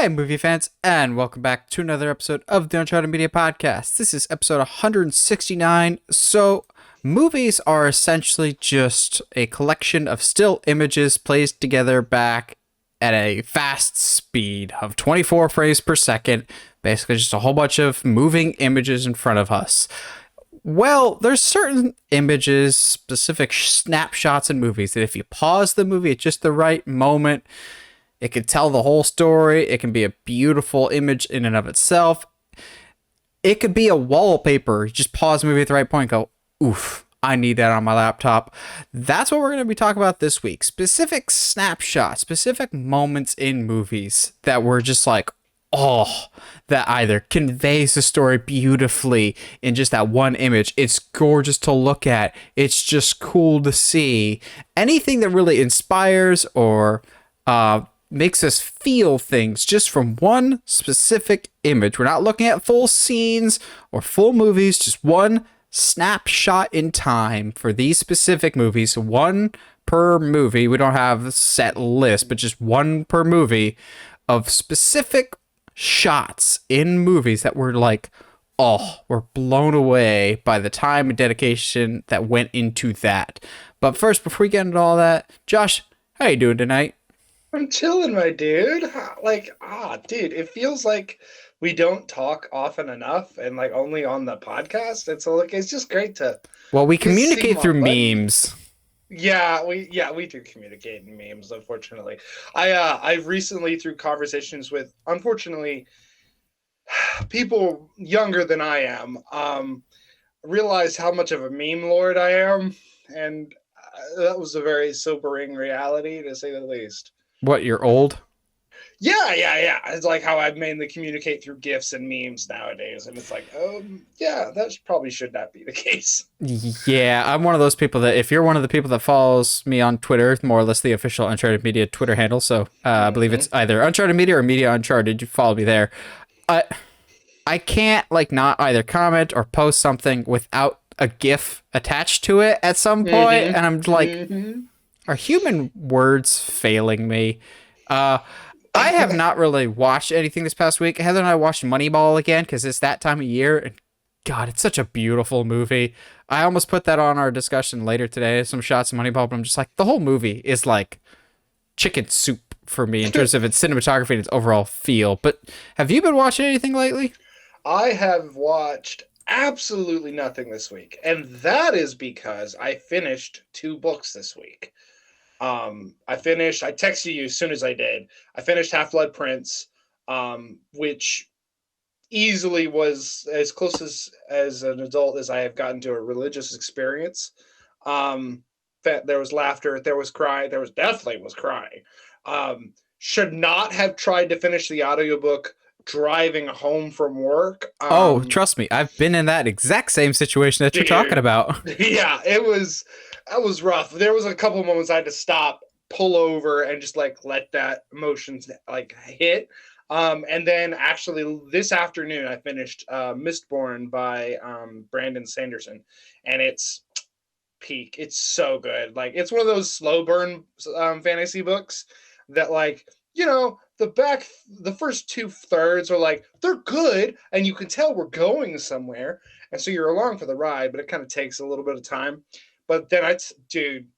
Hey, movie fans, and welcome back to another episode of the Uncharted Media Podcast. This is episode 169. So, movies are essentially just a collection of still images placed together back at a fast speed of 24 frames per second. Basically, just a whole bunch of moving images in front of us. Well, there's certain images, specific snapshots in movies that if you pause the movie at just the right moment, it can tell the whole story. It can be a beautiful image in and of itself. It could be a wallpaper. You just pause the movie at the right point and go, oof, I need that on my laptop. That's what we're going to be talking about this week. Specific snapshots, specific moments in movies that were just like, oh, that either conveys the story beautifully in just that one image. It's gorgeous to look at. It's just cool to see. Anything that really inspires or makes us feel things just from one specific image. We're not looking at full scenes or full movies, just one snapshot in time for these specific movies, one per movie. We don't have a set list, but just one per movie of specific shots in movies that were like, oh, we're blown away by the time and dedication that went into that. But first, before we get into all that, Josh, how you doing tonight? I'm chilling, my dude. Dude, it feels like we don't talk often enough and like only on the podcast. And so like it's just great to Well, we just see communicate my through buddy. memes. Yeah, we do communicate in memes, unfortunately. I've recently through conversations with unfortunately people younger than I am, realized how much of a meme lord I am. And that was a very sobering reality to say the least. What, you're old? Yeah. It's like how I mainly communicate through GIFs and memes nowadays. And it's like, yeah, that probably should not be the case. Yeah, I'm one of those people that if you're one of the people that follows me on Twitter, more or less the official Uncharted Media Twitter handle, so I believe it's either Uncharted Media or Media Uncharted, you follow me there. I can't like not either comment or post something without a GIF attached to it at some point, and I'm like, are human words failing me? I have not really watched anything this past week. Heather and I watched Moneyball again because it's that time of year, and God, it's such a beautiful movie. I almost put that on our discussion later today, some shots of Moneyball, but I'm just like, the whole movie is like chicken soup for me in terms of its cinematography and its overall feel. But have you been watching anything lately? I have watched absolutely nothing this week. And that is because I finished 2 books this week. I texted you as soon as I did. I finished Half-Blood Prince, which easily was as close as an adult as I have gotten to a religious experience. There was laughter, there was crying, there was definitely was crying. Should not have tried to finish the audiobook driving home from work. Oh, trust me, I've been in that exact same situation that you're talking about. Yeah, that was rough. There was a couple moments I had to stop, pull over, and just like let that emotions like hit. And then actually this afternoon I finished Mistborn by Brandon Sanderson, and it's peak. It's so good. Like it's one of those slow burn fantasy books that like the first 2/3 are like they're good and you can tell we're going somewhere, and so you're along for the ride, but it kind of takes a little bit of time. But then dude,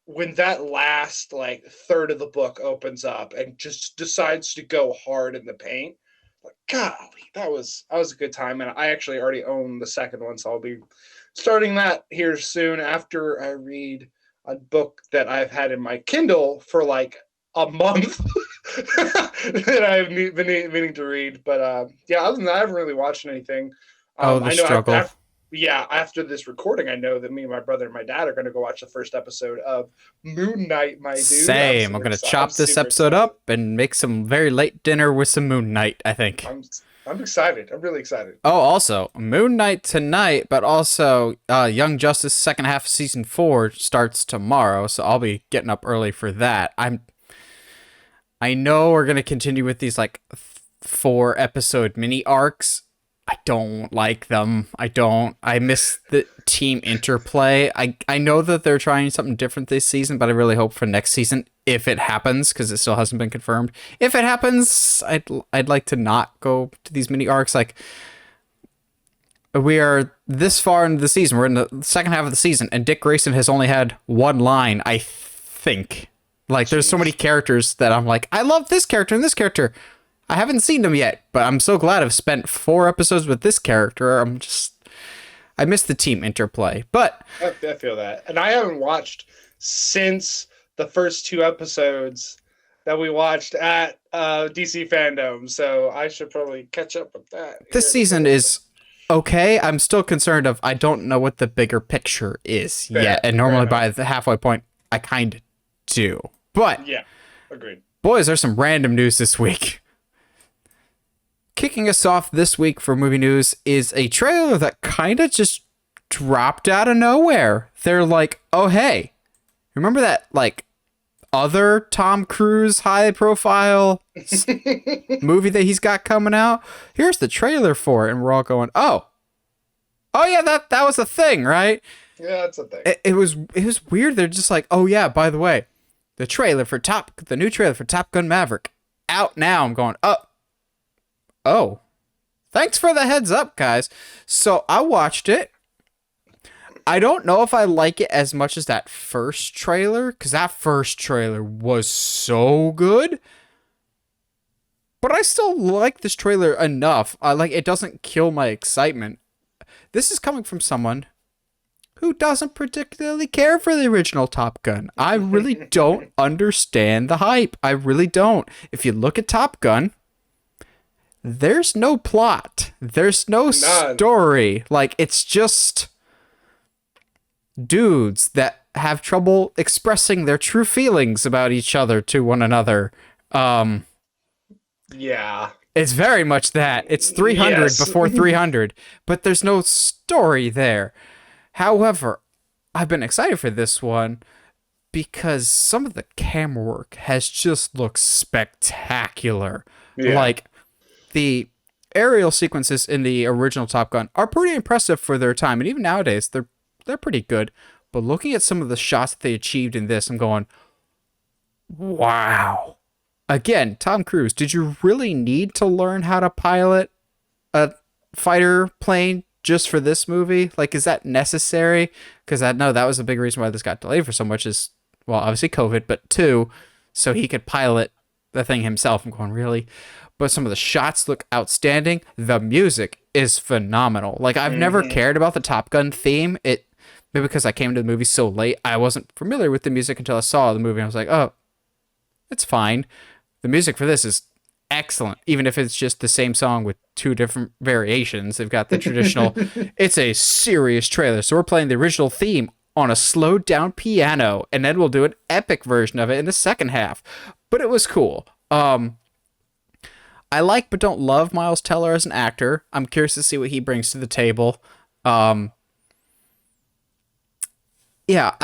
when that last like third of the book opens up and just decides to go hard in the paint, like golly, that was a good time. And I actually already own the second one, so I'll be starting that here soon after I read a book that I've had in my Kindle for like a month that I've been meaning to read. But yeah, other than that, I haven't really watched anything. Oh, the I know struggle. after this recording, I know that me and my brother and my dad are going to go watch the first episode of Moon Knight, my dude. Same. I'm going to chop this episode up and make some very late dinner with some Moon Knight, I think. I'm excited. I'm really excited. Oh, also, Moon Knight tonight, but also Young Justice second half of season 4 starts tomorrow, so I'll be getting up early for that. I know we're going to continue with these like 4 episode mini arcs I don't like them. I miss the team interplay. I know that they're trying something different this season, but I really hope for next season, if it happens, because it still hasn't been confirmed. If it happens, I'd like to not go to these mini arcs. Like, we are this far into the season. We're in the second half of the season, and Dick Grayson has only had one line, I think. Like, there's so many characters that I'm like, I love this character and this character. I haven't seen them yet, but I'm so glad I've spent 4 episodes with this character. I miss the team interplay. But I feel that. And I haven't watched since the first 2 episodes that we watched at DC Fandom. So I should probably catch up with that. This season is okay. I'm still concerned I don't know what the bigger picture is yet. And normally by the halfway point, I kind of do. But yeah, agreed. Boys, there's some random news this week. Kicking us off this week for movie news is a trailer that kind of just dropped out of nowhere. They're like, oh, hey, remember that, like, other Tom Cruise high-profile movie that he's got coming out? Here's the trailer for it. And we're all going, oh yeah, that was a thing, right? Yeah, that's a thing. It was weird. They're just like, oh, yeah, by the way, the new trailer for Top Gun Maverick out now. I'm going, oh, thanks for the heads up, guys. So I watched it. I don't know if I like it as much as that first trailer, because that first trailer was so good. But I still like this trailer enough. It doesn't kill my excitement. This is coming from someone who doesn't particularly care for the original Top Gun. I really don't understand the hype. I really don't. If you look at Top Gun, there's no plot. There's no story. Like, it's just dudes that have trouble expressing their true feelings about each other to one another. Yeah. It's very much that. It's 300 before 300, but there's no story there. However, I've been excited for this one because some of the camera work has just looked spectacular. Yeah. Like, the aerial sequences in the original Top Gun are pretty impressive for their time, and even nowadays they're pretty good. But looking at some of the shots that they achieved in this, I'm going, wow. Again, Tom Cruise, did you really need to learn how to pilot a fighter plane just for this movie? Like, is that necessary? Because I know that was a big reason why this got delayed for so much is, well, obviously COVID, but 2, so he could pilot the thing himself. I'm going, really? But some of the shots look outstanding. The music is phenomenal. Like, I've never cared about the Top Gun theme. Maybe because I came to the movie so late, I wasn't familiar with the music until I saw the movie. I was like, oh, it's fine. The music for this is excellent, even if it's just the same song with 2 different variations. They've got the traditional, it's a serious trailer. So we're playing the original theme on a slowed down piano, and then we'll do an epic version of it in the second half. But it was cool. I like but don't love Miles Teller as an actor. I'm curious to see what he brings to the table. Yeah,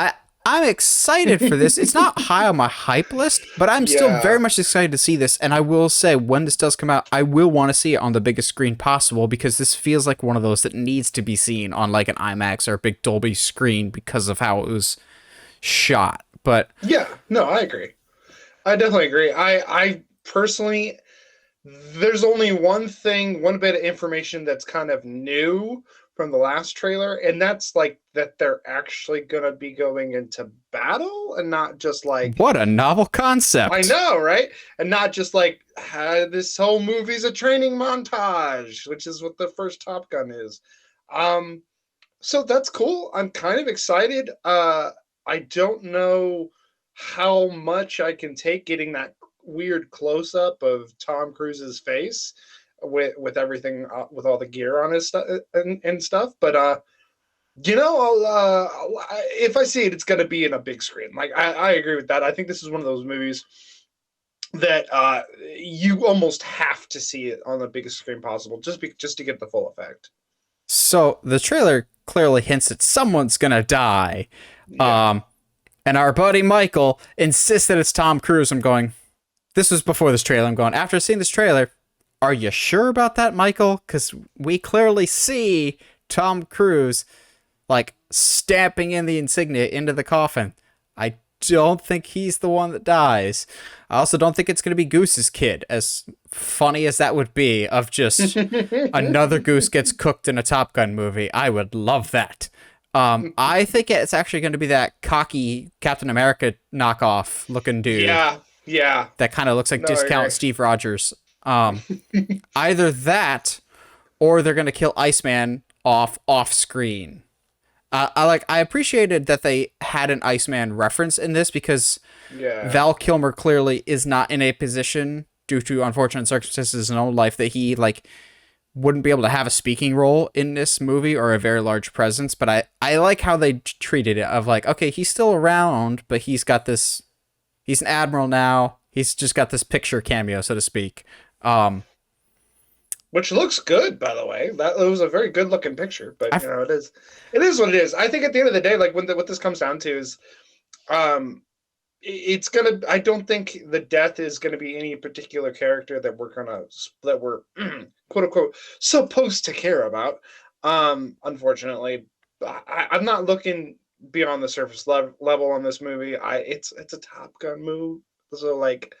I'm excited for this. It's not high on my hype list, but I'm still very much excited to see this. And I will say, when this does come out, I will want to see it on the biggest screen possible, because this feels like one of those that needs to be seen on like an IMAX or a big Dolby screen because of how it was shot. But yeah, no, I agree. I definitely agree. I personally, there's only one bit of information that's kind of new from the last trailer, and that's like that they're actually gonna be going into battle and not just like, what a novel concept. I know, right? And not just like, this whole movie's a training montage, which is what the first Top Gun is. So that's cool. I'm kind of excited. I don't know how much I can take getting that weird close-up of Tom Cruise's face with everything, with all the gear on his stuff and stuff, but if I see it, it's going to be in a big screen. Like, I agree with that. I think this is one of those movies that you almost have to see it on the biggest screen possible, just to get the full effect. So the trailer clearly hints that someone's gonna die, and our buddy Michael insists that it's Tom Cruise. I'm going, this was before this trailer. I'm going, after seeing this trailer, Are you sure about that, Michael? Because we clearly see Tom Cruise like stamping in the insignia into the coffin. I don't think he's the one that dies. I also don't think it's going to be Goose's kid, as funny as that would be, of just another Goose gets cooked in a Top Gun movie. I would love that. I think it's actually going to be that cocky Captain America knockoff looking dude. Yeah. That kind of looks like discount Steve Rogers. Either that, or they're going to kill Iceman off screen. I appreciated that they had an Iceman reference in this because Val Kilmer clearly is not in a position, due to unfortunate circumstances in his own life, that he like wouldn't be able to have a speaking role in this movie or a very large presence. But I like how they treated it, of like, okay, he's still around, but he's got this, he's an admiral now. He's just got this picture cameo, so to speak. Which looks good, by the way. That it was a very good looking picture, but you know, it is what it is. I think at the end of the day, like what this comes down to is, it's gonna. I don't think the death is gonna be any particular character that we're quote unquote supposed to care about. Unfortunately, I'm not looking beyond the surface level on this movie. It's a Top Gun movie, so like,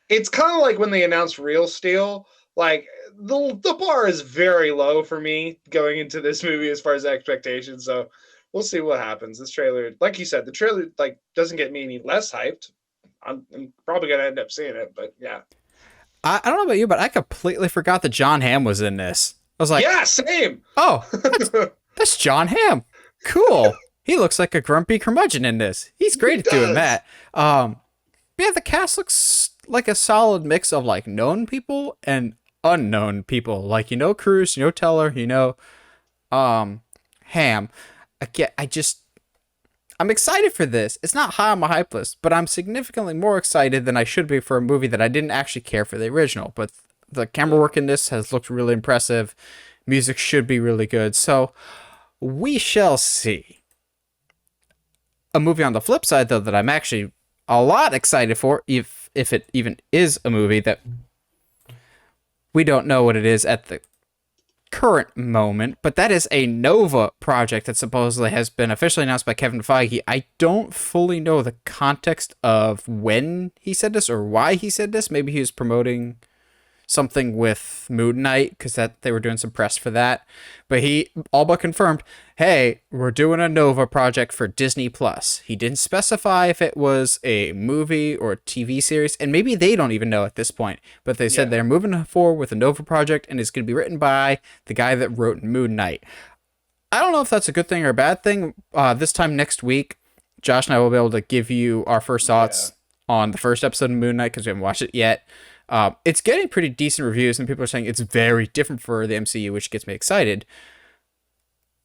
it's kind of like when they announced Real Steel. Like the bar is very low for me going into this movie as far as expectations. So we'll see what happens. This trailer, like you said, the trailer like doesn't get me any less hyped. I'm probably gonna end up seeing it, but yeah. I don't know about you, but I completely forgot that John Hamm was in this. I was like, yeah, same. Oh, that's John Hamm. Cool. He looks like a grumpy curmudgeon in this. He's great at doing that. Yeah, the cast looks like a solid mix of like known people and unknown people, like, you know, Cruise, you know, Teller, you know, Ham. Again, I'm excited for this. It's not high on my hype list, but I'm significantly more excited than I should be for a movie that I didn't actually care for the original. But the camera work in this has looked really impressive. Music should be really good. So we shall see. A movie on the flip side, though, that I'm actually a lot excited for, if it even is a movie that we don't know what it is at the current moment, but that is a Nova project that supposedly has been officially announced by Kevin Feige. I don't fully know the context of when he said this or why he said this. Maybe he was promoting something with Moon Knight, because that they were doing some press for that. But he all but confirmed, hey, we're doing a Nova project for Disney Plus. He didn't specify if it was a movie or a TV series, and maybe they don't even know at this point. But they said they're moving forward with a Nova project, and it's going to be written by the guy that wrote Moon Knight. I don't know if that's a good thing or a bad thing. This time next week, Josh and I will be able to give you our first thoughts on the first episode of Moon Knight, because we haven't watched it yet. It's getting pretty decent reviews, and people are saying it's very different for the MCU, which gets me excited.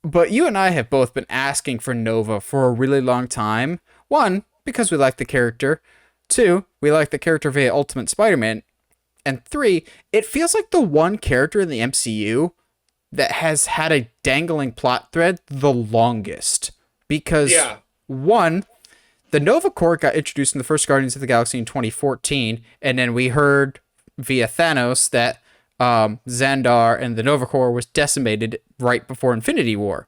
But you and I have both been asking for Nova for a really long time. One, because we like the character. Two, we like the character via Ultimate Spider-Man. And three, it feels like the one character in the MCU that has had a dangling plot thread the longest. Because, one, the Nova Corps got introduced in the first Guardians of the Galaxy in 2014, and then we heard via Thanos that Xandar and the Nova Corps was decimated right before Infinity War.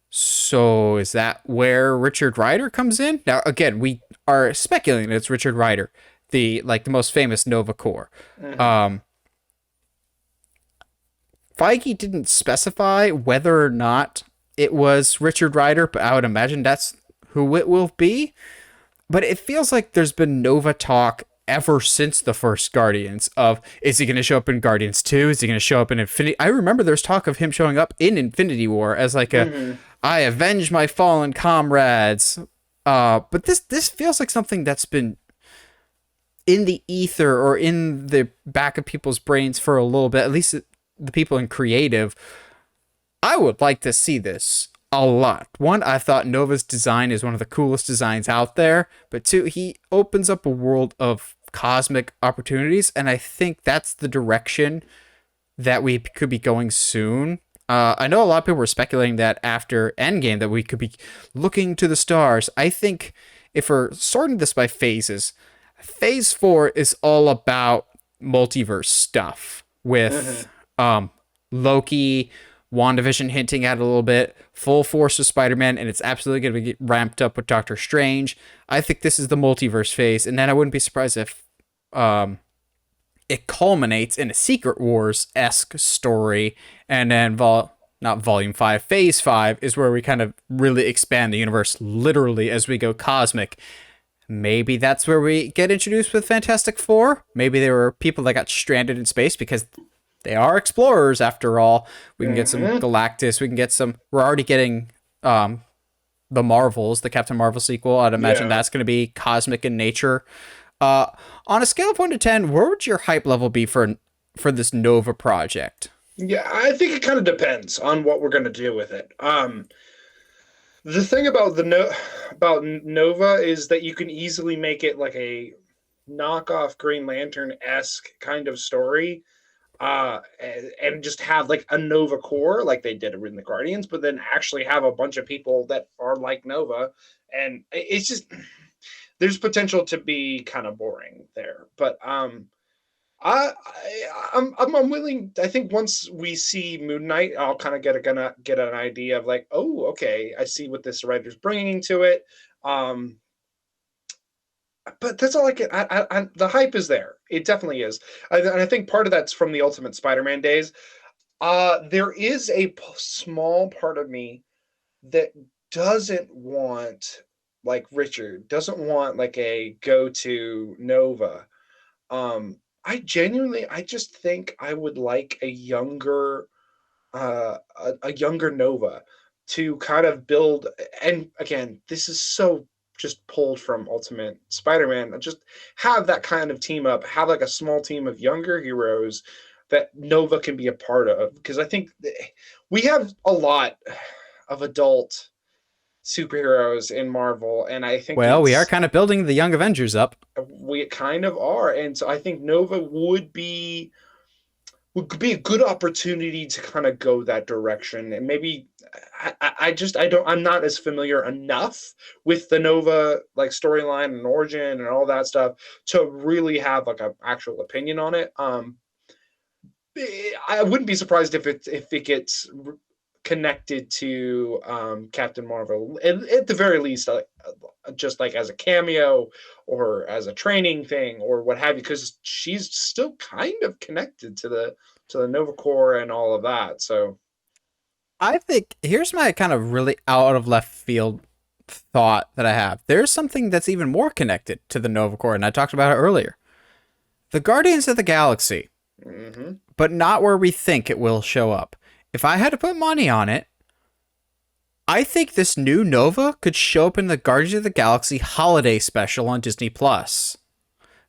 So is that where Richard Rider comes in? Now, again, we are speculating that it's Richard Rider, the most famous Nova Corps. Mm-hmm. Feige didn't specify whether or not it was Richard Rider, but I would imagine that's who it will be. But it feels like there's been Nova talk ever since the first Guardians of, is he going to show up in Guardians 2? Is he going to show up in Infinity? I remember there's talk of him showing up in Infinity War as like I avenge my fallen comrades. But this feels like something that's been in the ether or in the back of people's brains for a little bit, at least the people in creative. I would like to see this a lot. One, I thought Nova's design is one of the coolest designs out there, but two, he opens up a world of cosmic opportunities, and I think that's the direction that we could be going soon. I know a lot of people were speculating that after Endgame that we could be looking to the stars. I think if we're sorting this by phases, phase 4 is all about multiverse stuff. with Mhm. Loki, WandaVision hinting at it a little bit, full force with Spider-Man, and it's absolutely going to be ramped up with Doctor Strange. I think this is the multiverse phase, and then I wouldn't be surprised if um, it culminates in a Secret Wars esque story, and then not Volume 5, Phase 5 is where we kind of really expand the universe literally as we go cosmic. Maybe that's where we get introduced with Fantastic Four. Maybe there were people that got stranded in space because they are explorers after all. We can get some Mhm. Galactus. We can get some. We're already getting the Marvels, the Captain Marvel sequel. I'd imagine Yeah. that's going to be cosmic in nature. Uh, on a scale of 1 to 10, where would your hype level be for this Nova project? Yeah, I think it kind of depends on what we're going to do with it. The thing about about Nova is that you can easily make it like a knockoff Green Lantern esque kind of story, and just have like a Nova core like they did in the Guardians, but then actually have a bunch of people that are like Nova, and it's just there's potential to be kind of boring there. But I'm willing. I think once we see Moon Knight, I'll kind of gonna get an idea of like, oh, okay, I see what this writer's bringing to it. Um, but that's all I can. The hype is there. It definitely is, and I think part of that's from the Ultimate Spider-Man days. There is a small part of me that doesn't want like Richard doesn't want like a go to Nova. I just think I would like a younger Nova to kind of build. And again, this is so just pulled from Ultimate Spider-Man. Just have that kind of team up, have like a small team of younger heroes that Nova can be a part of. Because I think we have a lot of adult superheroes in Marvel, and I think Well, we are it's kind of building the Young Avengers up. we kind of are, and so I think Nova would be a good opportunity to kind of go that direction, and maybe I'm not as familiar enough with the Nova like storyline and origin and all that stuff to really have like an actual opinion on it. I wouldn't be surprised if it gets connected to Captain Marvel at the very least, just like as a cameo or as a training thing or what have you, because she's still kind of connected to the Nova Corps and all of that. So I think here's my kind of really out of left field thought that I have. There's something that's even more connected to the Nova Corps, and I talked about it earlier. The Guardians of the Galaxy, mhm. but not where we think it will show up. If I had to put money on it, I think this new Nova could show up in the Guardians of the Galaxy holiday special on Disney Plus.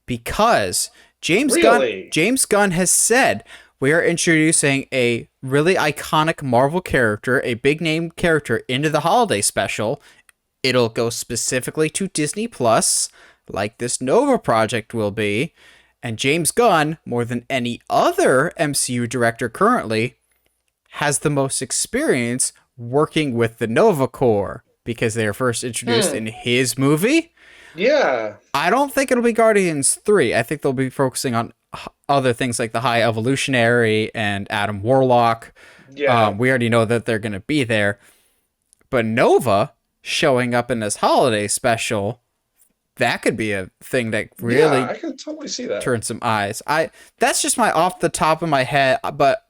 Because Really, James Gunn has said we are introducing a really iconic Marvel character, a big name character into the holiday special. It'll go specifically to Disney Plus, like this Nova project will be. And James Gunn, more than any other MCU director currently, has the most experience working with the Nova Corps because they were first introduced in hmm, his movie. yeah, I don't think it'll be Guardians 3. I think they'll be focusing on other things like the High Evolutionary and Adam Warlock. yeah, We already know that they're going to be there. But Nova showing up in this holiday special, that could be a thing that yeah. really I can totally see that. turns some eyes. That's just my off the top of my head, but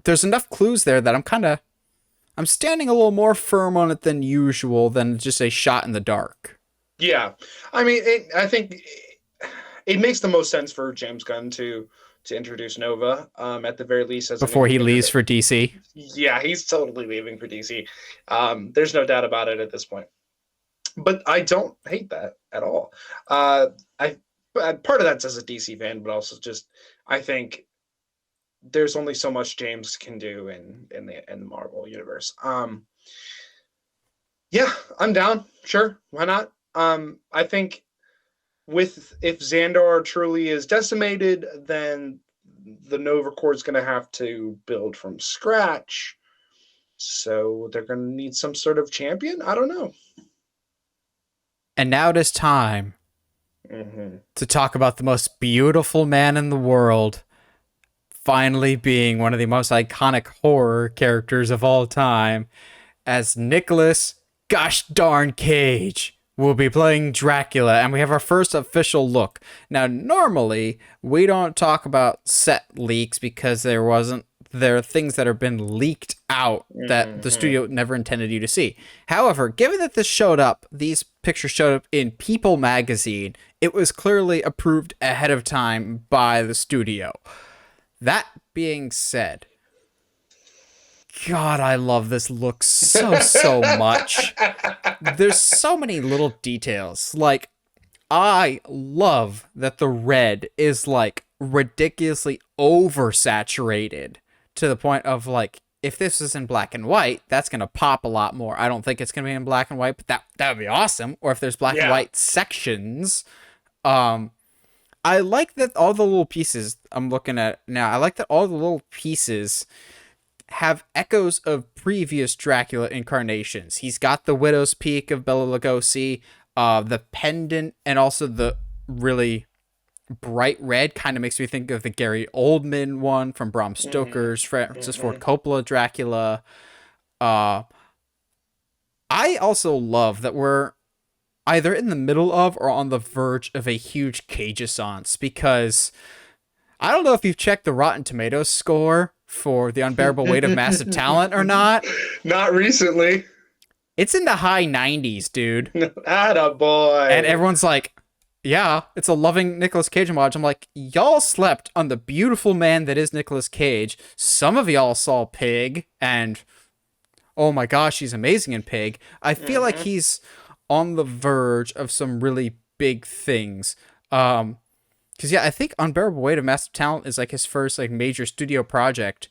there's enough clues there that I'm standing a little more firm on it than usual than just a shot in the dark. Yeah, I mean, I think it makes the most sense for James Gunn to introduce Nova, at the very least as a Before new he leaves introduction. for DC. Yeah, he's totally leaving for DC. There's no doubt about it at this point. But I don't hate that at all. I part of that's as a DC fan, but also just I think there's only so much James can do in the Marvel universe. Yeah, I'm down. Sure, why not? I think with if Xandar truly is decimated, then the Nova Corps is going to have to build from scratch. So they're going to need some sort of champion. I don't know. And now it is time to talk about the most beautiful man in the world finally being one of the most iconic horror characters of all time, as Nicolas gosh darn Cage will be playing Dracula, and we have our first official look. Now, normally we don't talk about set leaks because there are things that have been leaked out that the studio never intended you to see. However, given that these pictures showed up in People magazine, it was clearly approved ahead of time by the studio. That being said, God, I love this look so much. There's so many little details. Like, I love that the red is like ridiculously oversaturated to the point of like, if this is in black and white, that's gonna pop a lot more. I don't think it's gonna be in black and white, but that would be awesome. Or if there's black and white sections, I like that all the little pieces I'm looking at now. I like that all the little pieces have echoes of previous Dracula incarnations. He's got the Widow's Peak of Bela Lugosi, the pendant, and also the really bright red kind of makes me think of the Gary Oldman one from Bram Stoker's Francis Ford Coppola Dracula. I also love that we're either in the middle of or on the verge of a huge Cage-assance, because I don't know if you've checked the Rotten Tomatoes score for The Unbearable Weight of Massive Talent or not. Not recently. It's in the high 90s, dude. Attaboy. And everyone's like, yeah, it's a loving Nicolas Cage homage. I'm like, y'all slept on the beautiful man that is Nicolas Cage. Some of y'all saw Pig, and oh my gosh, he's amazing in Pig. I feel like he's on the verge of some really big things. Because yeah, I think Unbearable Weight of Massive Talent is like his first like major studio project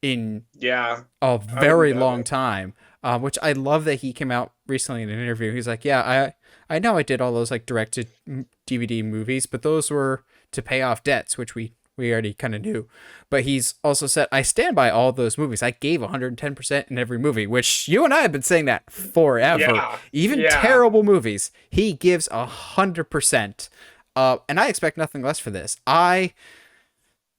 in a very long time. Which I love that he came out recently in an interview. He's like, yeah, I know I did all those like directed DVD movies, but those were to pay off debts, which we already kind of knew. But he's also said, I stand by all those movies. I gave 110% in every movie, which you and I have been saying that forever. Yeah. Even terrible movies, he gives 100%. And I expect nothing less for this. I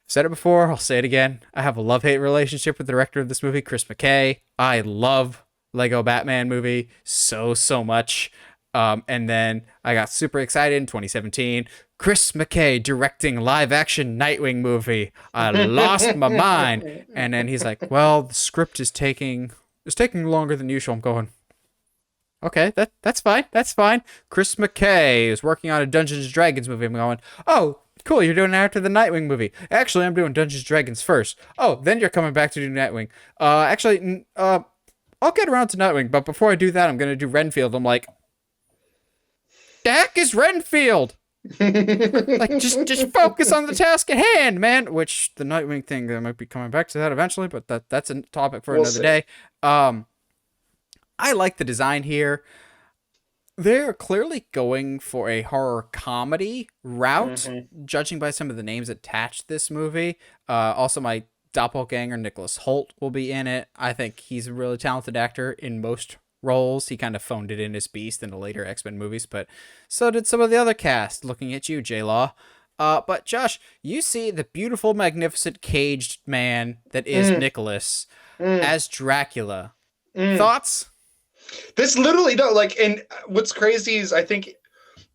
said it before, I'll say it again. I have a love-hate relationship with the director of this movie, Chris McKay. I love Lego Batman movie so much. And then I got super excited in 2017. Chris McKay directing live-action Nightwing movie. I lost my mind. And then he's like, well, the script is taking longer than usual. I'm going, okay, that's fine. That's fine. Chris McKay is working on a Dungeons & Dragons movie. I'm going, oh, cool, you're doing it after the Nightwing movie. Actually, I'm doing Dungeons & Dragons first. Oh, then you're coming back to do Nightwing. I'll get around to Nightwing, but before I do that, I'm going to do Renfield. I'm like, the heck is Renfield? Like, just focus on the task at hand, man. Which, the Nightwing thing, I might be coming back to that eventually, but that's a topic for another day. I like the design here. They're clearly going for a horror comedy route, judging by some of the names attached to this movie. Also, my doppelganger, Nicholas Hoult, will be in it. I think he's a really talented actor in most roles. He kind of phoned it in as Beast in the later X-Men movies, but so did some of the other cast. Looking at you, J-Law. But Josh, you see the beautiful, magnificent caged man that is Nicholas as Dracula. Thoughts? This literally, no, like, and what's crazy is I think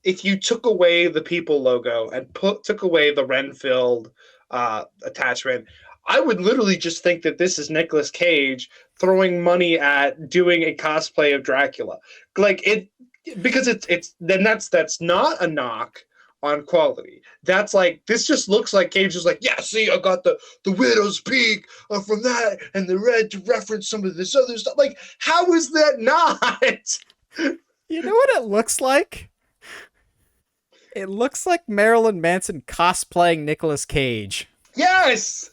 if you took away the People logo and took away the Renfield attachment, I would literally just think that this is Nicolas Cage throwing money at doing a cosplay of Dracula. Like, it, because it's then that's not a knock on quality. That's like, this just looks like Cage is like, yeah, see, I got the Widow's Peak from that and the red to reference some of this other stuff. Like, how is that not? You know what it looks like? It looks like Marilyn Manson cosplaying Nicolas Cage. Yes,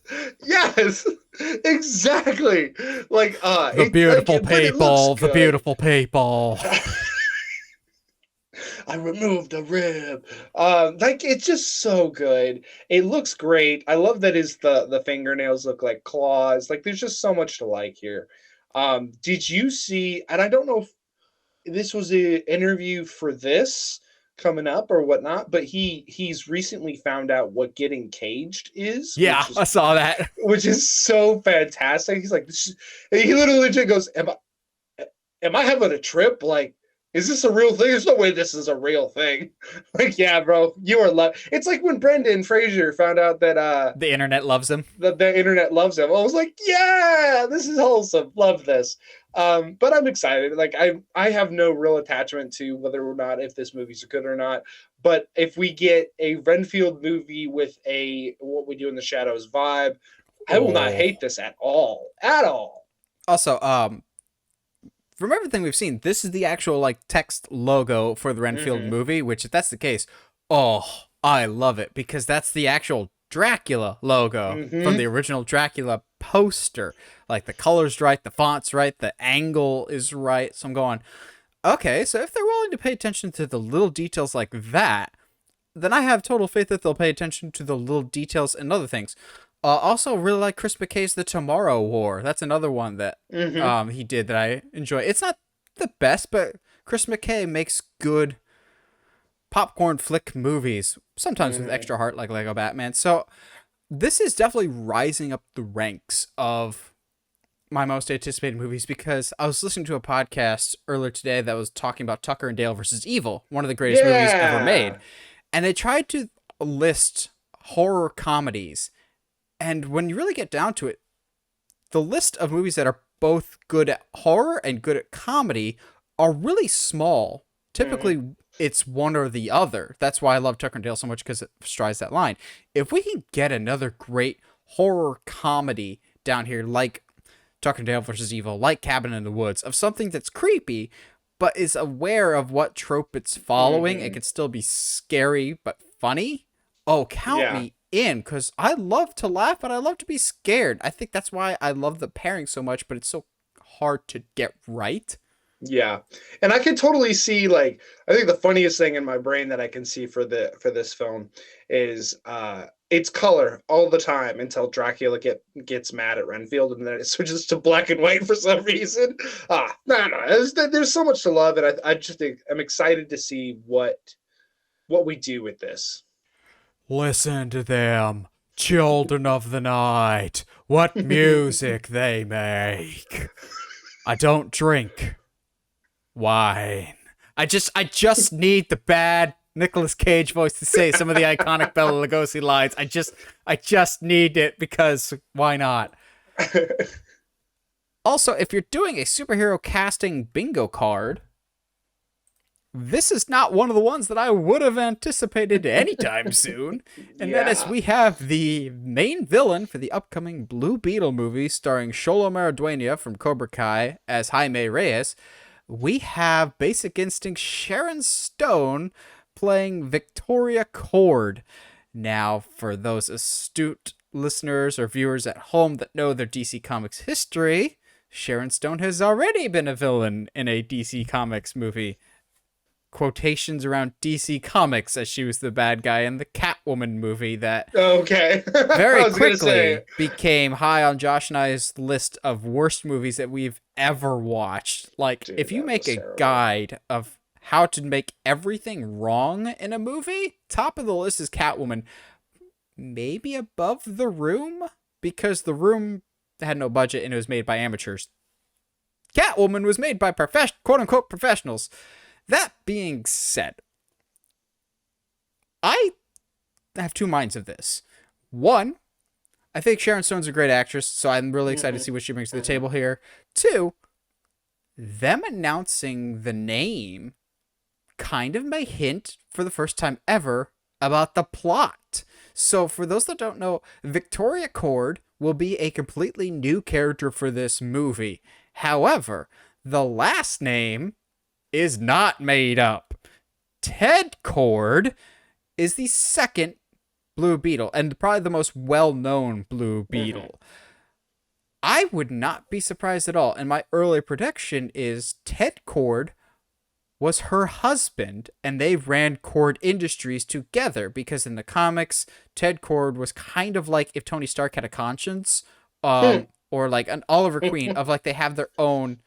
exactly. Like the beautiful people, the beautiful people. I removed a rib. Like, it's just so good. It looks great. I love that the fingernails look like claws. Like, there's just so much to like here. Did you see? And I don't know if this was an interview for this, coming up or whatnot, but he's recently found out what getting caged is, Yeah, I saw that. which is so fantastic. He's like, he literally legit goes, am I having a trip? Like, is this a real thing? There's no way this is a real thing. Like, yeah, bro, you are it's like when Brendan Fraser found out that The internet loves him. the internet loves him. I was like, yeah, this is wholesome. Love this. But I'm excited. Like, I have no real attachment to whether or not if this movie's good or not. But if we get a Renfield movie with a What We Do in the Shadows vibe, I will not hate this at all. At all. Also, from everything we've seen, this is the actual like text logo for the Renfield movie, which if that's the case, oh, I love it because that's the actual Dracula logo from the original Dracula poster. Like the color's right, the font's right, the angle is right. So I'm going, okay, so if they're willing to pay attention to the little details like that, then I have total faith that they'll pay attention to the little details and other things. Also, really like Chris McKay's The Tomorrow War. That's another one that he did that I enjoy. It's not the best, but Chris McKay makes good popcorn flick movies, sometimes with extra heart like Lego Batman. So this is definitely rising up the ranks of my most anticipated movies because I was listening to a podcast earlier today that was talking about Tucker and Dale versus Evil, one of the greatest movies ever made. And they tried to list horror comedies. And when you really get down to it, the list of movies that are both good at horror and good at comedy are really small. Typically, it's one or the other. That's why I love Tucker and Dale so much because it strides that line. If we can get another great horror comedy down here, like Tucker and Dale versus Evil, like Cabin in the Woods, of something that's creepy, but is aware of what trope it's following, it can still be scary but funny. Oh, count me in, because I love to laugh, but I love to be scared. I think that's why I love the pairing so much, but it's so hard to get right. Yeah. And I can totally see, like, I think the funniest thing in my brain that I can see for this film is it's color all the time until Dracula gets mad at Renfield, and then it switches to black and white for some reason. No. There's so much to love, and I just think I'm excited to see what we do with this. Listen to them, children of the night. What music they make. I don't drink wine. I just need the bad Nicolas Cage voice to say some of the iconic Bela Lugosi lines. I just need it because why not? Also, if you're doing a superhero casting bingo card, this is not one of the ones that I would have anticipated anytime soon. And that is, we have the main villain for the upcoming Blue Beetle movie starring Xolo Maridueña from Cobra Kai as Jaime Reyes. We have Basic Instinct Sharon Stone playing Victoria Cord. Now, for those astute listeners or viewers at home that know their DC Comics history, Sharon Stone has already been a villain in a DC Comics movie. Quotations around DC Comics, as she was the bad guy in the Catwoman movie that very quickly became high on Josh and I's list of worst movies that we've ever watched. Like, dude, if you make a guide of how to make everything wrong in a movie, top of the list is Catwoman. Maybe above The Room, because The Room had no budget and it was made by amateurs. Catwoman was made by quote-unquote professionals. That being said, I have two minds of this. One, I think Sharon Stone's a great actress, so I'm really excited to see what she brings to the table here. Two, them announcing the name kind of may hint, for the first time ever, about the plot. So for those that don't know, Victoria Cord will be a completely new character for this movie. However, the last name is not made up. Ted Cord is the second Blue Beetle, and probably the most well-known Blue Beetle. I would not be surprised at all, and my early prediction is Ted Cord was her husband, and they ran Cord Industries together, because in the comics, Ted Cord was kind of like if Tony Stark had a conscience, or like an Oliver Queen, of like they have their own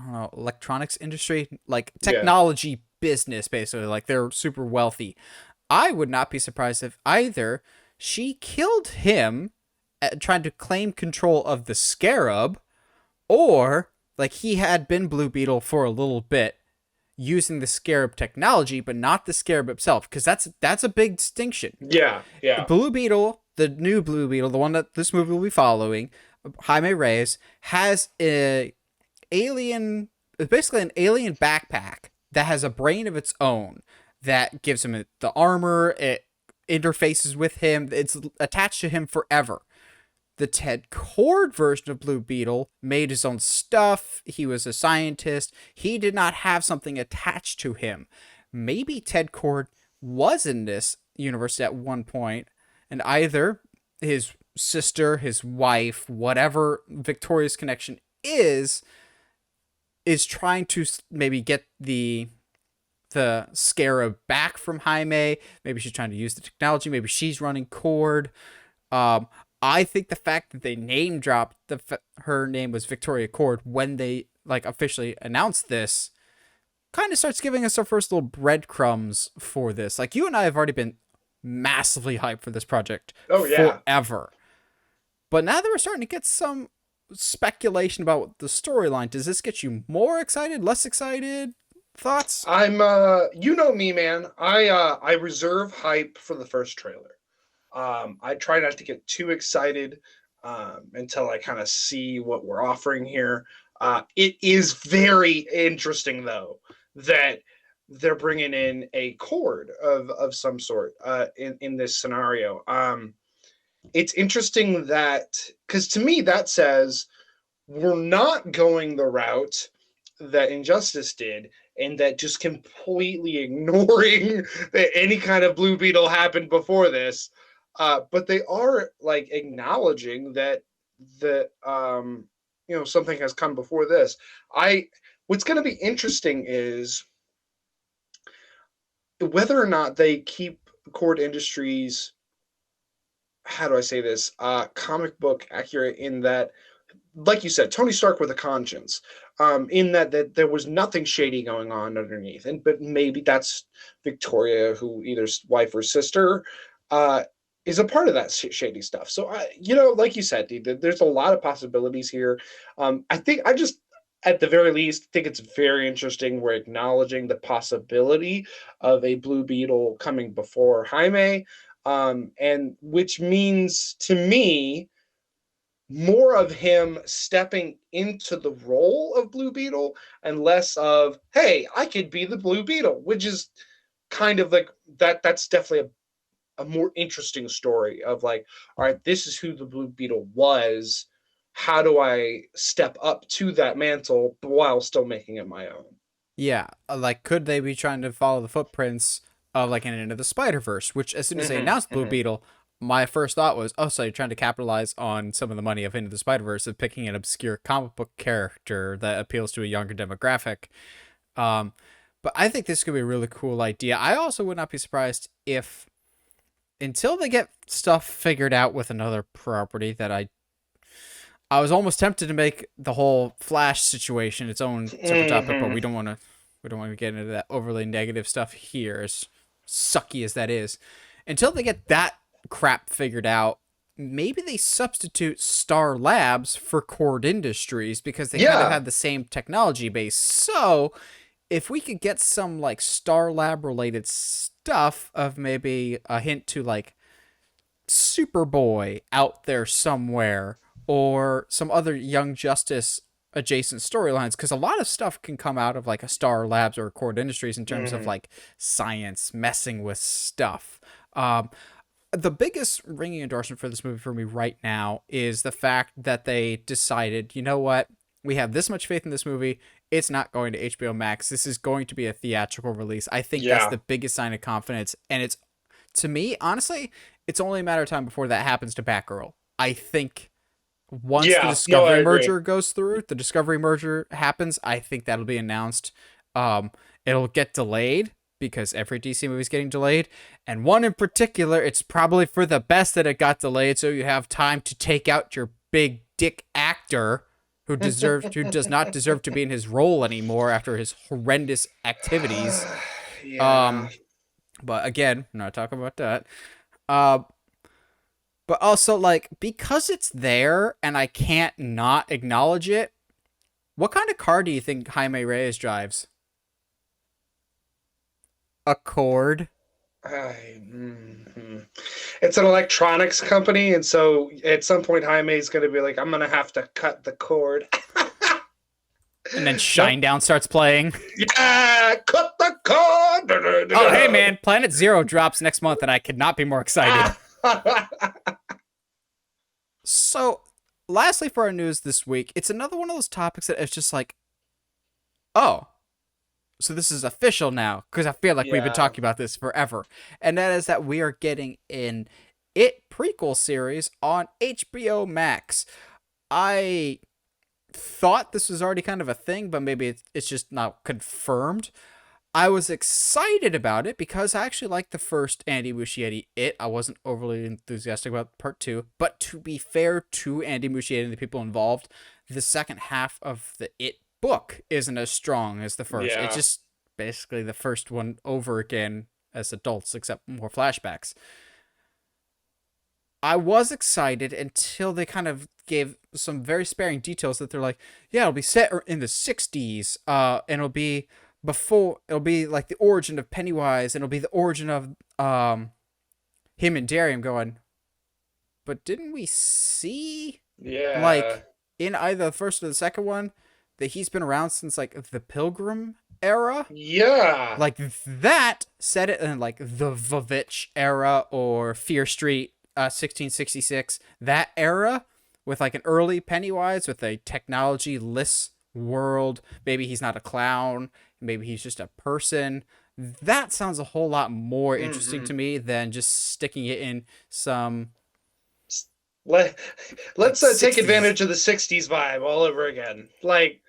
I don't know, electronics industry, like technology business, basically. Like, they're super wealthy. I would not be surprised if either she killed him trying to claim control of the Scarab, or like he had been Blue Beetle for a little bit using the Scarab technology, but not the Scarab itself, because that's a big distinction. Yeah, yeah. Blue Beetle, the new Blue Beetle, the one that this movie will be following, Jaime Reyes, has basically an alien backpack that has a brain of its own that gives him the armor. It interfaces with him. It's attached to him forever. The Ted Kord version of Blue Beetle made his own stuff. He was a scientist. He did not have something attached to him. Maybe Ted Kord was in this universe at one point, and either his sister, his wife, whatever Victoria's connection is trying to maybe get the Scarab back from Jaime. Maybe she's trying to use the technology. Maybe she's running Kord. I think the fact that they name dropped her name was Victoria Kord when they like officially announced this kind of starts giving us our first little breadcrumbs for this. Like, you and I have already been massively hyped for this project forever. But now that we're starting to get some speculation about the storyline, does this get you more excited, less excited? Thoughts? I'm you know me, man. I reserve hype for the first trailer. I try not to get too excited until I kind of see what we're offering here. It is very interesting, though, that they're bringing in a Kord of some sort in this scenario. It's interesting that, because to me that says we're not going the route that Injustice did, and that just completely ignoring that any kind of Blue Beetle happened before this. But they are like acknowledging that something has come before this. What's going to be interesting is whether or not they keep Kord Industries, how do I say this, comic book accurate, in that, like you said, Tony Stark with a conscience, in that there was nothing shady going on underneath. But maybe that's Victoria, who either wife or sister, is a part of that shady stuff. So, like you said, dude, there's a lot of possibilities here. I just, at the very least, think it's very interesting. We're acknowledging the possibility of a Blue Beetle coming before Jaime, and which means to me more of him stepping into the role of Blue Beetle and less of, hey, I could be the Blue Beetle, which is kind of like that. That's definitely a more interesting story of like, all right, this is who the Blue Beetle was. How do I step up to that mantle while still making it my own? Yeah, like, could they be trying to follow the footprints of like an Into the Spider-Verse, which as soon as they announced Blue Beetle, my first thought was, oh, so you're trying to capitalize on some of the money of Into the Spider-Verse of picking an obscure comic book character that appeals to a younger demographic. But I think this could be a really cool idea. I also would not be surprised if, until they get stuff figured out with another property that I was almost tempted to make the whole Flash situation its own separate topic, but we don't want to get into that overly negative stuff here, as sucky as that is. Until they get that crap figured out, maybe they substitute Star Labs for Kord Industries, because they kind of have the same technology base. So if we could get some like Star Lab related stuff, of maybe a hint to like Superboy out there somewhere, or some other Young Justice adjacent storylines, because a lot of stuff can come out of like a Star Labs or a Kord Industries in terms of like science messing with stuff. The biggest ringing endorsement for this movie for me right now is the fact that they decided, you know what, we have this much faith in this movie, it's not going to HBO Max, this is going to be a theatrical release. I think that's the biggest sign of confidence, and it's, to me, honestly, it's only a matter of time before that happens to Batgirl. I think once the Discovery merger goes through, the Discovery merger happens, I think that'll be announced. It'll get delayed, because every DC movie is getting delayed, and one in particular, it's probably for the best that it got delayed, so you have time to take out your big dick actor who does not deserve to be in his role anymore after his horrendous activities. Yeah. But again, I'm not talking about that. Uh, but also, like, because it's there and I can't not acknowledge it, what kind of car do you think Jaime Reyes drives? A Cord. Mhm. It's an electronics company, and so at some point Jaime's going to be like, "I'm going to have to cut the cord." And then Nope. Shinedown starts playing. Yeah, cut the cord. Oh, hey, man, Planet Zero drops next month, and I could not be more excited. So, lastly for our news this week, it's another one of those topics that is just like, oh, so this is official now, because I feel like we've been Yeah. talking about this forever. And that is that we are getting an It prequel series on HBO Max. I thought this was already kind of a thing, but maybe it's just not confirmed. I was excited about it because I actually liked the first Andy Muschietti It. I wasn't overly enthusiastic about part 2, but to be fair to Andy Muschietti and the people involved, the second half of the It book isn't as strong as the first. Yeah. It's just basically the first one over again as adults, except more flashbacks. I was excited until they kind of gave some very sparing details that they're like, yeah, it'll be set in the 60s, and it'll be like the origin of Pennywise, and it'll be the origin of him and Darium going, but didn't we see Yeah. like in either the first or the second one that he's been around since like the Pilgrim era? Yeah. Like that set it in like the Vavitch era or Fear Street 1666, that era with like an early Pennywise with a technology-less world. Maybe he's not a clown. Maybe he's just a person. That sounds a whole lot more interesting to me than just sticking it in some... Let's take 60s. advantage of the 60s vibe all over again. Like,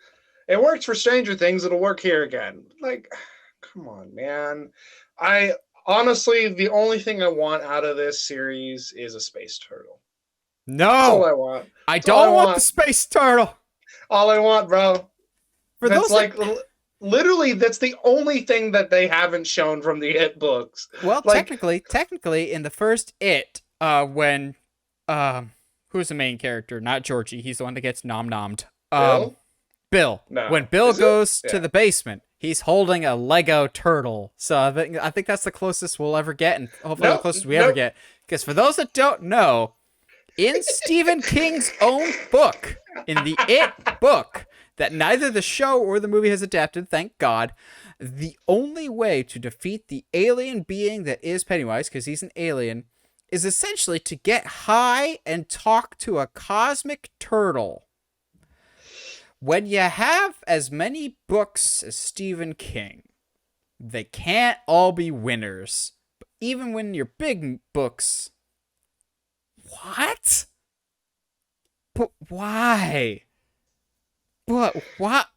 it works for Stranger Things, it'll work here again. Like, come on, man. I honestly, the only thing I want out of this series is a space turtle. That's all No! I want. I That's all don't want the want. space turtle! All I want, bro. For That's those like that... literally that's the only thing that they haven't shown from the It books. Well, Like, technically, in the first It, when, who's the main character? Not Georgie. He's the one that gets nom-nommed. Bill? Bill. No. When Bill Is it? goes to Yeah. the basement, he's holding a Lego turtle. So I think that's the closest we'll ever get, and hopefully the Nope, closest we ever nope. get. Because for those that don't know, in Stephen King's own book, in the It book, that neither the show or the movie has adapted, thank God, the only way to defeat the alien being that is Pennywise, because he's an alien, is essentially to get high and talk to a cosmic turtle. When you have as many books as Stephen King, they can't all be winners. But even when your big books... What? But why? But what?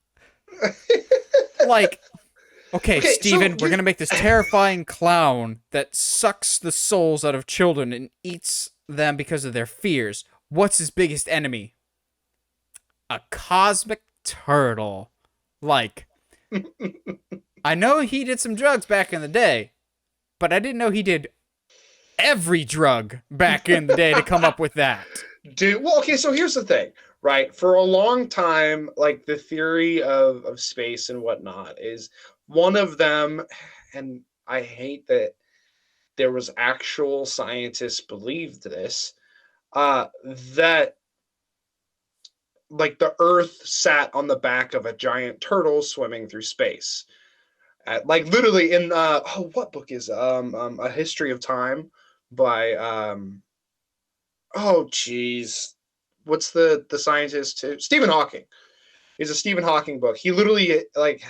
Like, okay, Okay, Steven, so we're going to make this terrifying clown that sucks the souls out of children and eats them because of their fears. What's his biggest enemy? A cosmic turtle. Like, I know he did some drugs back in the day, but I didn't know he did every drug back in the day to come up with that. Dude, well, okay, so here's the thing, right? For a long time, like the theory of space and whatnot is one of them, and I hate that there was actual scientists believed this, that like the Earth sat on the back of a giant turtle swimming through space. Like literally in what book is A History of Time by oh geez, what's the scientist Stephen Hawking. It's a Stephen Hawking book. He literally like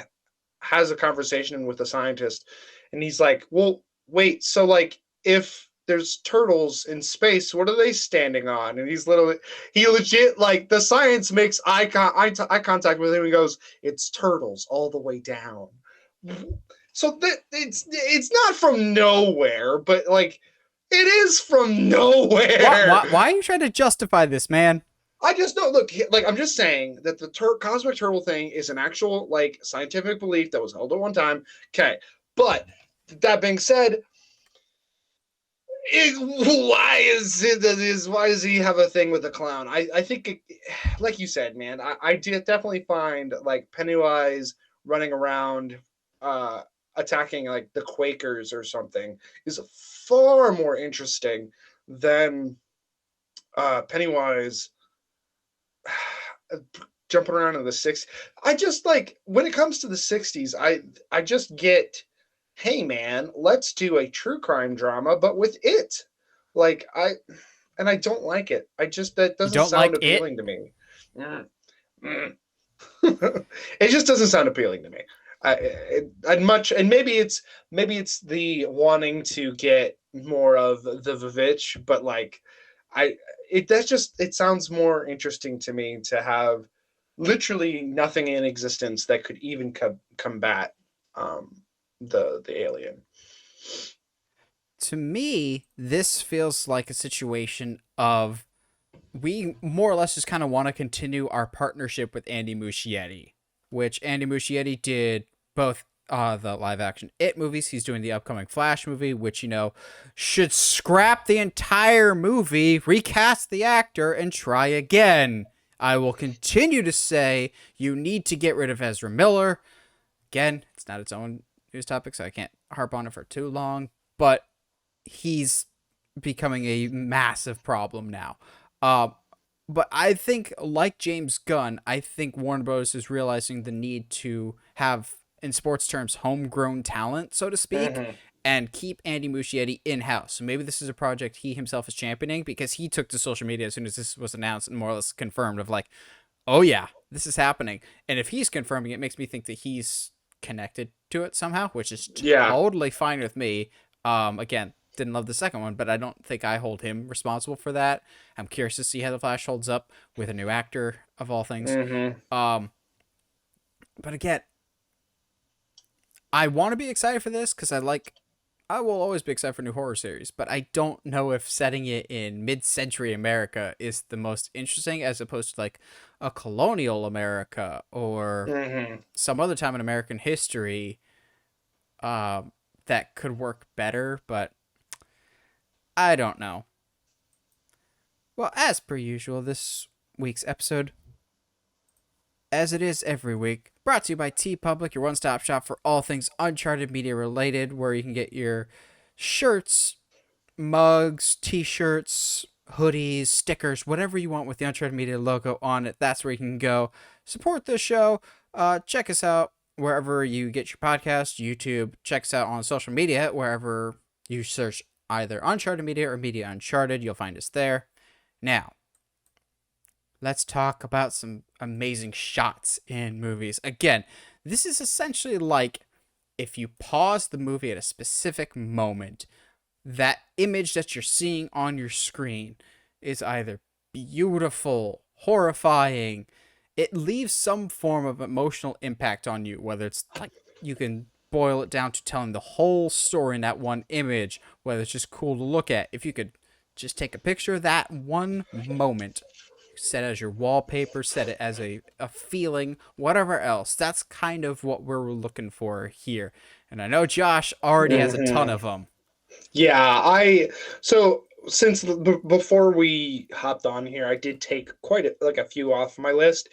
has a conversation with a scientist, and he's like, well, wait, so like if there's turtles in space, what are they standing on? And he legit, like, the science makes eye contact with him and goes, it's turtles all the way down. So that it's not from nowhere, but like it is from nowhere. Why are you trying to justify this, man? I just don't look like I'm just saying that the cosmic turtle thing is an actual like scientific belief that was held at one time. Okay, but that being said, why does he have a thing with the clown? I think like you said, man, I did definitely find like Pennywise running around attacking like the Quakers or something is far more interesting than Pennywise jumping around in the 60s. I just like when it comes to the 60s, I just get, hey man, let's do a true crime drama, but with it. Like I don't like it. I just that You doesn't don't sound like it? appealing to me. Mm, mm. It just doesn't sound appealing to me. I'd much, and maybe it's the wanting to get more of the Vivitch, but like I it sounds more interesting to me to have literally nothing in existence that could even combat um, the alien. To me, this feels like a situation of we more or less just kind of want to continue our partnership with Andy Muschietti, which Andy Muschietti did both the live action It movies. He's doing the upcoming Flash movie, which, should scrap the entire movie, recast the actor, and try again. I will continue to say you need to get rid of Ezra Miller. Again, it's not its own news topic, so I can't harp on it for too long, but he's becoming a massive problem now. But I think, like James Gunn, I think Warner Bros. Is realizing the need to have, in sports terms, homegrown talent, so to speak, Mm-hmm. and keep Andy Muschietti in-house. So maybe this is a project he himself is championing, because he took to social media as soon as this was announced and more or less confirmed of like, oh yeah, this is happening. And if he's confirming it, makes me think that he's connected to it somehow, which is Yeah. totally fine with me. Again, didn't love the second one, but I don't think I hold him responsible for that. I'm curious to see how the Flash holds up with a new actor of all things. Mm-hmm. But again, I want to be excited for this because I will always be excited for new horror series, but I don't know if setting it in mid-century America is the most interesting as opposed to like a colonial America or Mm-hmm. some other time in American history that could work better, but I don't know. Well, as per usual, this week's episode, as it is every week, brought to you by TeePublic, your one-stop shop for all things Uncharted media related, where you can get your shirts, mugs, t-shirts, hoodies, stickers, whatever you want with the Uncharted media logo on it. That's where you can go. Support the show. Check us out wherever you get your podcast, YouTube. Check us out on social media, wherever you search either Uncharted Media or Media Uncharted. You'll find us there. Now, let's talk about some amazing shots in movies. Again, this is essentially like if you pause the movie at a specific moment, that image that you're seeing on your screen is either beautiful, horrifying. It leaves some form of emotional impact on you, whether it's like you can boil it down to telling the whole story in that one image, whether it's just cool to look at. If you could just take a picture of that one moment, set it as your wallpaper, set it as a feeling, whatever else. That's kind of what we're looking for here. And I know Josh already has a ton Mm-hmm. of them. Yeah, so since before we hopped on here, I did take like a few off my list,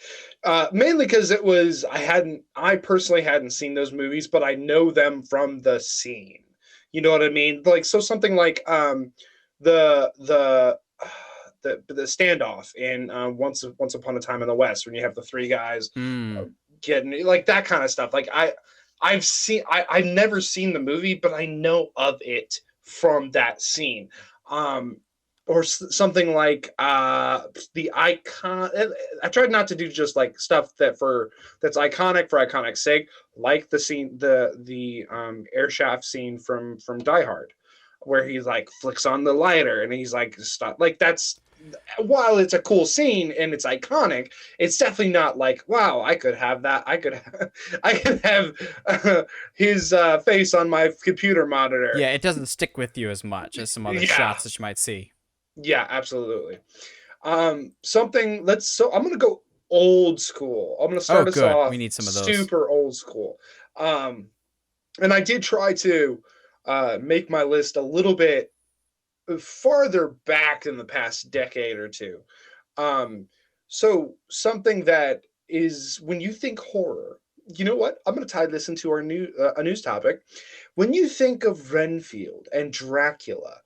mainly because I personally hadn't seen those movies, but I know them from the scene. You know what I mean? Like so, something like the the the standoff in Once Upon a Time in the West, when you have the three guys Mm. getting like that kind of stuff. Like I've never seen the movie, but I know of it from that scene. Or something like the icon. I tried not to do just like stuff that's iconic for iconic sake, like the scene, the air shaft scene from Die Hard, where he's like flicks on the lighter and he's like stop. Like that's, while it's a cool scene and it's iconic, it's definitely not like, wow, I could have that. I could have his face on my computer monitor. Yeah, it doesn't stick with you as much as some other Yeah, shots that you might see. yeah, absolutely. I'm gonna go old school. I'm gonna Oh, start us good. We off need some of those. super old school. Um, and I did try to make my list a little bit farther back in the past decade or two. Um, so something that is when you think horror, you know what? I'm going to tie this into our new a news topic. When you think of Renfield and Dracula,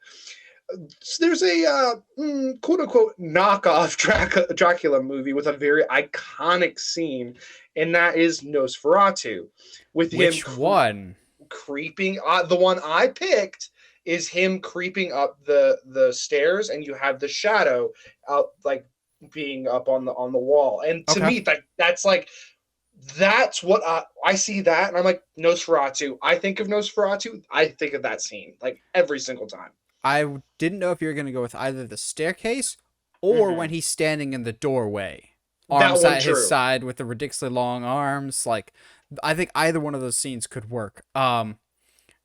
there's a quote unquote knockoff Dracula movie with a very iconic scene, and that is Nosferatu, with him Which one? creeping. The one I picked is him creeping up the stairs, and you have the shadow out like being up on the wall. And to Okay. me, that's what I see that, and I'm like Nosferatu. I think of Nosferatu. I think of that scene like every single time. I didn't know if you were going to go with either the staircase or when he's standing in the doorway, That arms one at his true. side with the ridiculously long arms. Like, I think either one of those scenes could work.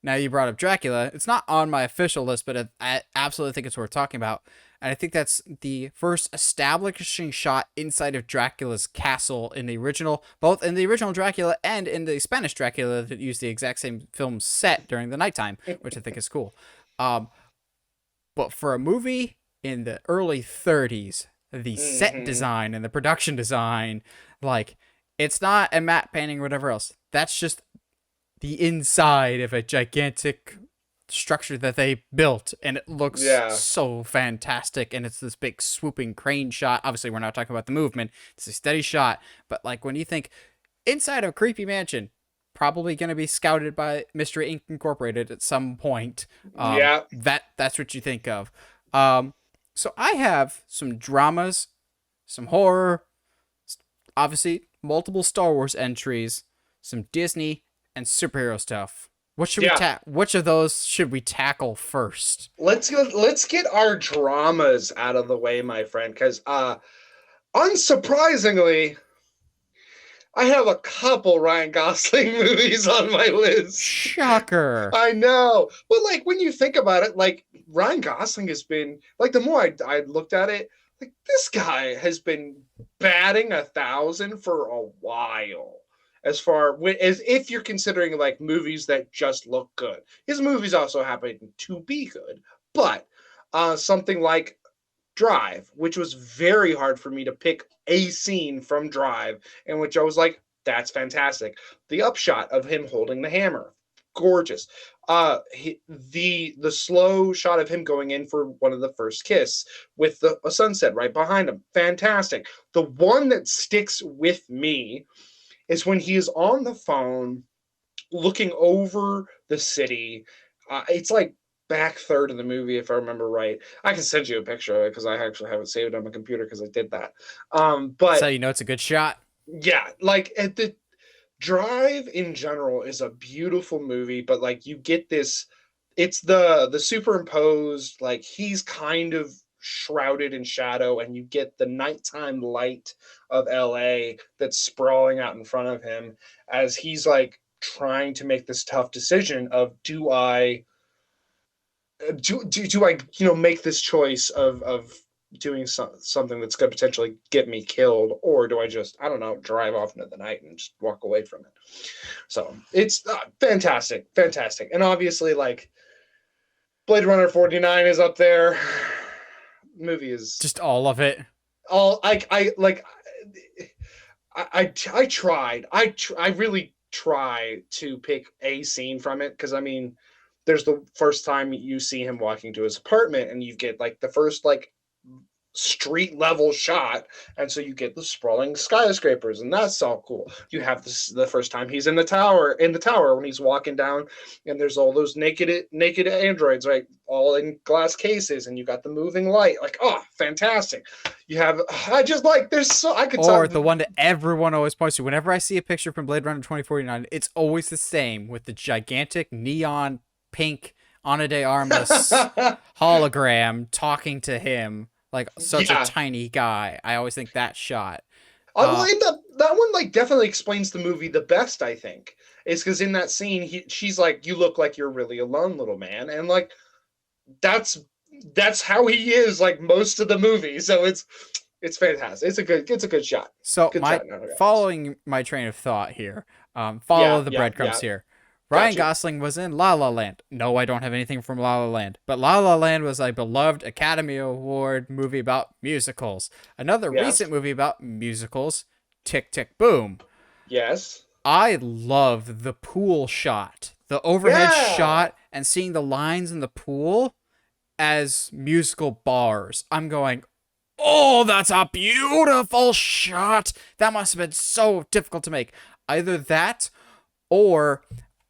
Now you brought up Dracula. It's not on my official list, but I absolutely think it's worth talking about. And I think that's the first establishing shot inside of Dracula's castle in the original, both in the original Dracula and in the Spanish Dracula that used the exact same film set during the nighttime, which I think is cool. Um, but for a movie in the early 30s, the set Mm-hmm. design and the production design, like, it's not a matte painting or whatever else. That's just the inside of a gigantic structure that they built, and it looks Yeah. so fantastic. And it's this big swooping crane shot. Obviously, we're not talking about the movement, it's a steady shot. But like when you think inside a creepy mansion, probably going to be scouted by Mystery Inc. Incorporated at some point. Yeah. That's what you think of. So I have some dramas, some horror, obviously multiple Star Wars entries, some Disney, and superhero stuff. Yeah. Which of those should we tackle first? Let's get our dramas out of the way, my friend, because unsurprisingly, I have a couple Ryan Gosling movies on my list. Shocker. I know. But like when you think about it, like Ryan Gosling has been like the more I looked at it, like this guy has been batting 1,000 for a while. As far as if you're considering like movies that just look good, his movies also happen to be good. But something like Drive, which was very hard for me to pick a scene from Drive, in which I was like, that's fantastic. The upshot of him holding the hammer, gorgeous. The slow shot of him going in for one of the first kiss with a sunset right behind him, fantastic. The one that sticks with me is when he is on the phone looking over the city. It's like back third of the movie, if I remember right. I can send you a picture of it because I actually have it saved on my computer because I did that. So But you know it's a good shot. yeah, like at the Drive in general is a beautiful movie, but like you get this, it's the superimposed, like he's kind of shrouded in shadow, and you get the nighttime light of LA that's sprawling out in front of him as he's like trying to make this tough decision of do I make this choice of doing something that's going to potentially get me killed, or do I just I don't know drive off into the night and just walk away from it? So it's fantastic, and obviously like Blade Runner 49 is up there. Movie is Just all of it. all I like. I tried. I really try to pick a scene from it because I mean, there's the first time you see him walking to his apartment, and you get like the first like street level shot, and so you get the sprawling skyscrapers, and that's all cool. You have this the first time he's in the tower when he's walking down, and there's all those naked androids, right, all in glass cases, and you got the moving light, like oh fantastic. You have I just like there's so I could Or talk. the one that everyone always points to. Whenever I see a picture from Blade Runner 2049, it's always the same with the gigantic neon pink Ana de Armas hologram talking to him like such a Yeah. tiny guy. I always think that shot. Well, Uh, in that one like definitely explains the movie the best, I think. Is because in that scene she's like, you look like you're really alone, little man. And like that's that's how he is like most of the movie. So it's fantastic. It's a good shot. So Good my shot. No, following my train of thought here, follow yeah, the yeah, breadcrumbs yeah. here. Ryan Got you. Gosling was in La La Land. No, I don't have anything from La La Land. But La La Land was a beloved Academy Award movie about musicals. Another recent Yes. movie about musicals, Tick Tick Boom. Yes. I love the pool shot, the overhead Yeah. shot, and seeing the lines in the pool as musical bars. I'm going, oh, that's a beautiful shot. That must have been so difficult to make. Either that or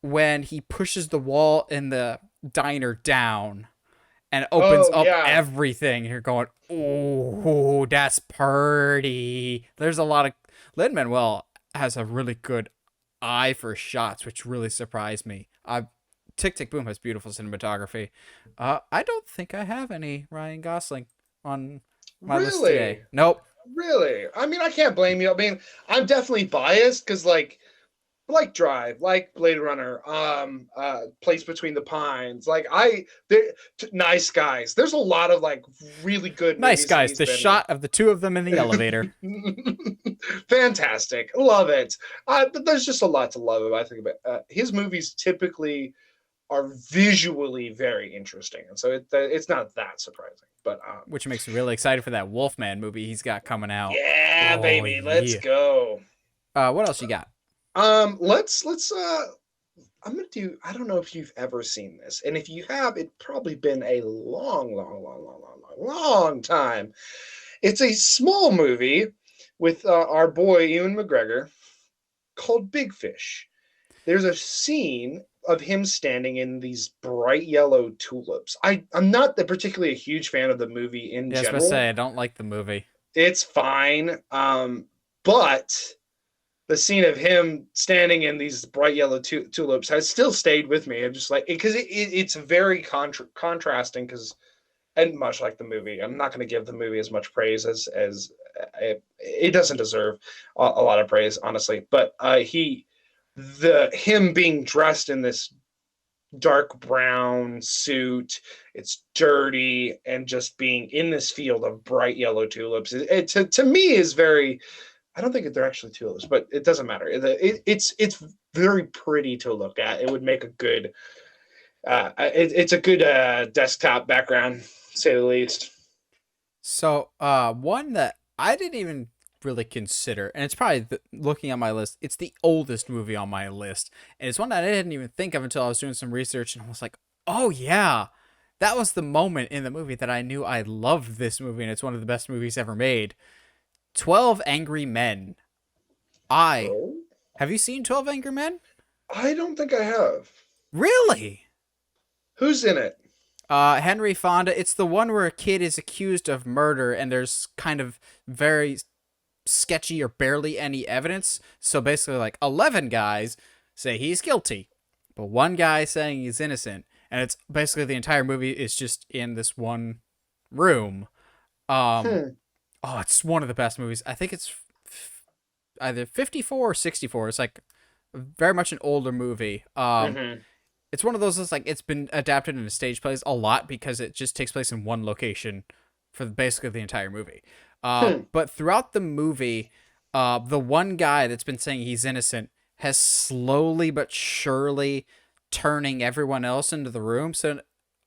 when he pushes the wall in the diner down and opens Oh up yeah. everything. You're going, oh, that's pretty. There's a lot of. Lin-Manuel has a really good eye for shots, which really surprised me. Tick Tick Boom has beautiful cinematography. I don't think I have any Ryan Gosling on my list today. Really? Nope. Really? I mean, I can't blame you. I mean, I'm definitely biased because like Drive, like Blade Runner, Place Between the Pines, Nice Guys. There's a lot of like really good Nice movies that guys. he's The been shot of the two of them in the elevator. in. Fantastic, love it. But there's just a lot to love. I think about his movies typically are visually very interesting, and so it's not that surprising. But Which makes me really excited for that Wolfman movie he's got coming out. yeah, Oh baby, let's yeah. go. What else you got? Let's I'm gonna do. I don't know if you've ever seen this, and if you have, it's probably been a long time. It's a small movie with our boy Ewan McGregor called Big Fish. There's a scene of him standing in these bright yellow tulips. I'm not particularly a huge fan of the movie in Yeah, I was supposed to general. say I don't like the movie. It's fine, but the scene of him standing in these bright yellow tulips has still stayed with me. I'm just like, because it's very contrasting. Because, and much like the movie, I'm not going to give the movie as much praise as it doesn't deserve a lot of praise, honestly. But him being dressed in this dark brown suit, it's dirty, and just being in this field of bright yellow tulips, to me is very. I don't think they're actually tulips, but it doesn't matter. It's very pretty to look at. It would make a good. It's a good desktop background, to say the least. So, one that I didn't even really consider, and it's probably looking on my list. It's the oldest movie on my list, and it's one that I didn't even think of until I was doing some research, and I was like, oh yeah, that was the moment in the movie that I knew I loved this movie, and it's one of the best movies ever made. 12 Angry Men. I Oh, Have you seen 12 Angry Men? I don't think I have. Really? Who's in it? Henry Fonda. It's the one where a kid is accused of murder and there's kind of very sketchy or barely any evidence. So basically, like 11 guys say he's guilty, but one guy saying he's innocent. And it's basically the entire movie is just in this one room. Um, Hmm. oh, it's one of the best movies. I think it's either 54 or 64. It's like very much an older movie. Mm-hmm. It's one of those that's like it's been adapted into stage plays a lot because it just takes place in one location for basically the entire movie. Hmm. But throughout the movie, the one guy that's been saying he's innocent has slowly but surely turning everyone else into the room. So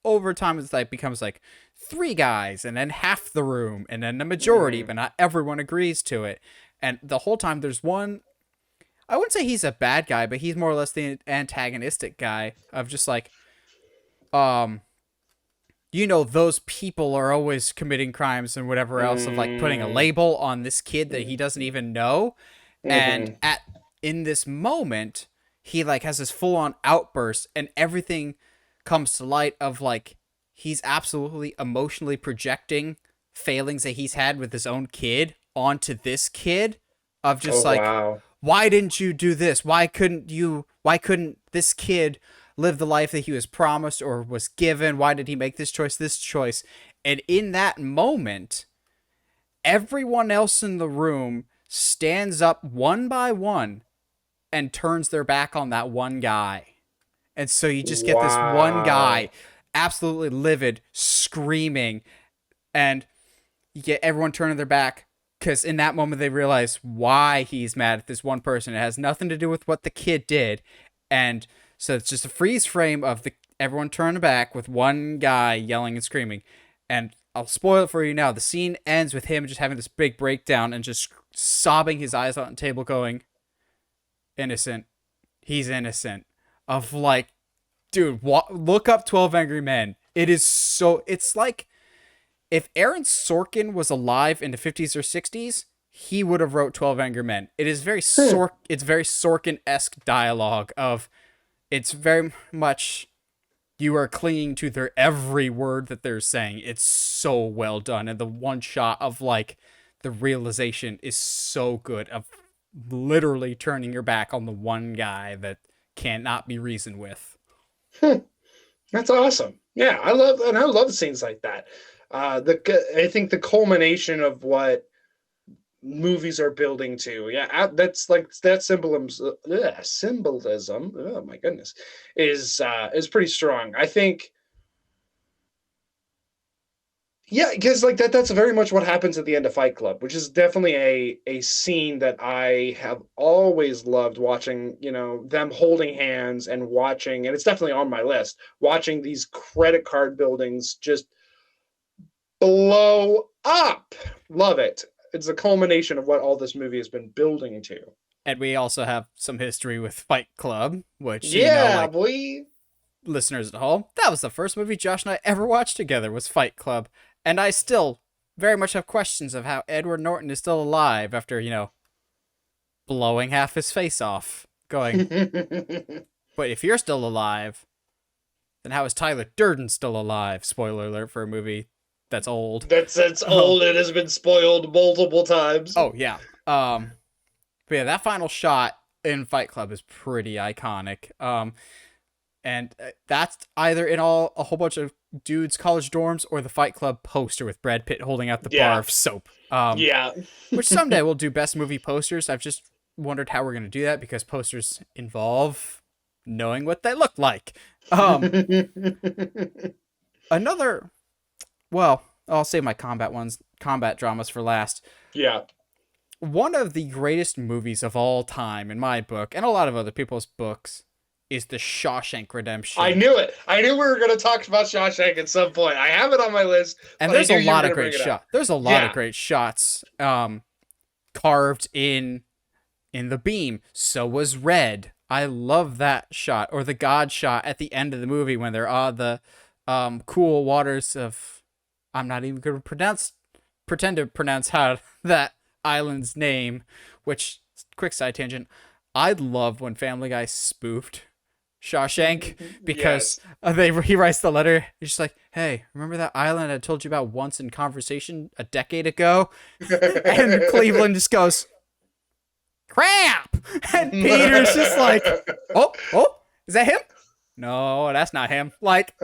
over time, it's like becomes like three guys, and then half the room, and then the majority, Mm-hmm. but not everyone agrees to it. And the whole time, there's one. I wouldn't say he's a bad guy, but he's more or less the antagonistic guy of just like, um, those people are always committing crimes and whatever else of like putting a label on this kid that he doesn't even know. And Mm-hmm. in this moment, he like has this full on outburst and everything comes to light of like he's absolutely emotionally projecting failings that he's had with his own kid onto this kid of just Oh like, wow. why didn't you do this? Why couldn't this kid live the life that he was promised or was given? Why did he make this choice? And in that moment, everyone else in the room stands up one by one and turns their back on that one guy. And so you just get this one Wow. guy absolutely livid, screaming, and you get everyone turning their back because in that moment they realize why he's mad at this one person. It has nothing to do with what the kid did, and so it's just a freeze frame of the everyone turning back with one guy yelling and screaming. And I'll spoil it for you now. The scene ends with him just having this big breakdown and just sobbing his eyes out on the table, going, "Innocent. He's innocent." Of like, dude, look up 12 Angry Men. It is so. It's like if Aaron Sorkin was alive in the 50s or 60s, he would have wrote 12 Angry Men. It is very it's very Sorkin-esque dialogue of it's very much you are clinging to their every word that they're saying. It's so well done, and the one shot of like the realization is so good of literally turning your back on the one guy that cannot be reasoned with. That's awesome. Yeah, I love scenes like that. I think the culmination of what movies are building to, yeah, that's like that symbolism. Oh my goodness, is pretty strong. I think, yeah, because like that's very much what happens at the end of Fight Club, which is definitely a scene that I have always loved watching. You know, them holding hands and watching, and it's definitely on my list. Watching these credit card buildings just blow up. Love it. It's a culmination of what all this movie has been building to. And we also have some history with Fight Club, which, yeah, boy. Listeners at home, that was the first movie Josh and I ever watched together was Fight Club. And I still very much have questions of how Edward Norton is still alive after, blowing half his face off. Going, but if you're still alive, then how is Tyler Durden still alive? Spoiler alert for a movie that's old. It's old. It has been spoiled multiple times. Oh, yeah. But yeah, that final shot in Fight Club is pretty iconic. And that's either in a whole bunch of dudes' college dorms or the Fight Club poster with Brad Pitt holding out the bar of soap. Which someday we'll do best movie posters. I've just wondered how we're going to do that because posters involve knowing what they look like. I'll save my combat dramas for last. Yeah. One of the greatest movies of all time in my book, and a lot of other people's books, is The Shawshank Redemption. I knew it. I knew we were going to talk about Shawshank at some point. I have it on my list. And there's a lot of great shots. There's a lot of great shots carved in the beam. So was Red. I love that shot. Or the God shot at the end of the movie when they're on the cool waters of... I'm not even going to pretend to pronounce how that island's name, which, quick side tangent, I love when Family Guy spoofed Shawshank because he writes the letter. He's just like, hey, remember that island I told you about once in conversation a decade ago? And Cleveland just goes, crap! And Peter's just like, oh, is that him? No, that's not him. Like,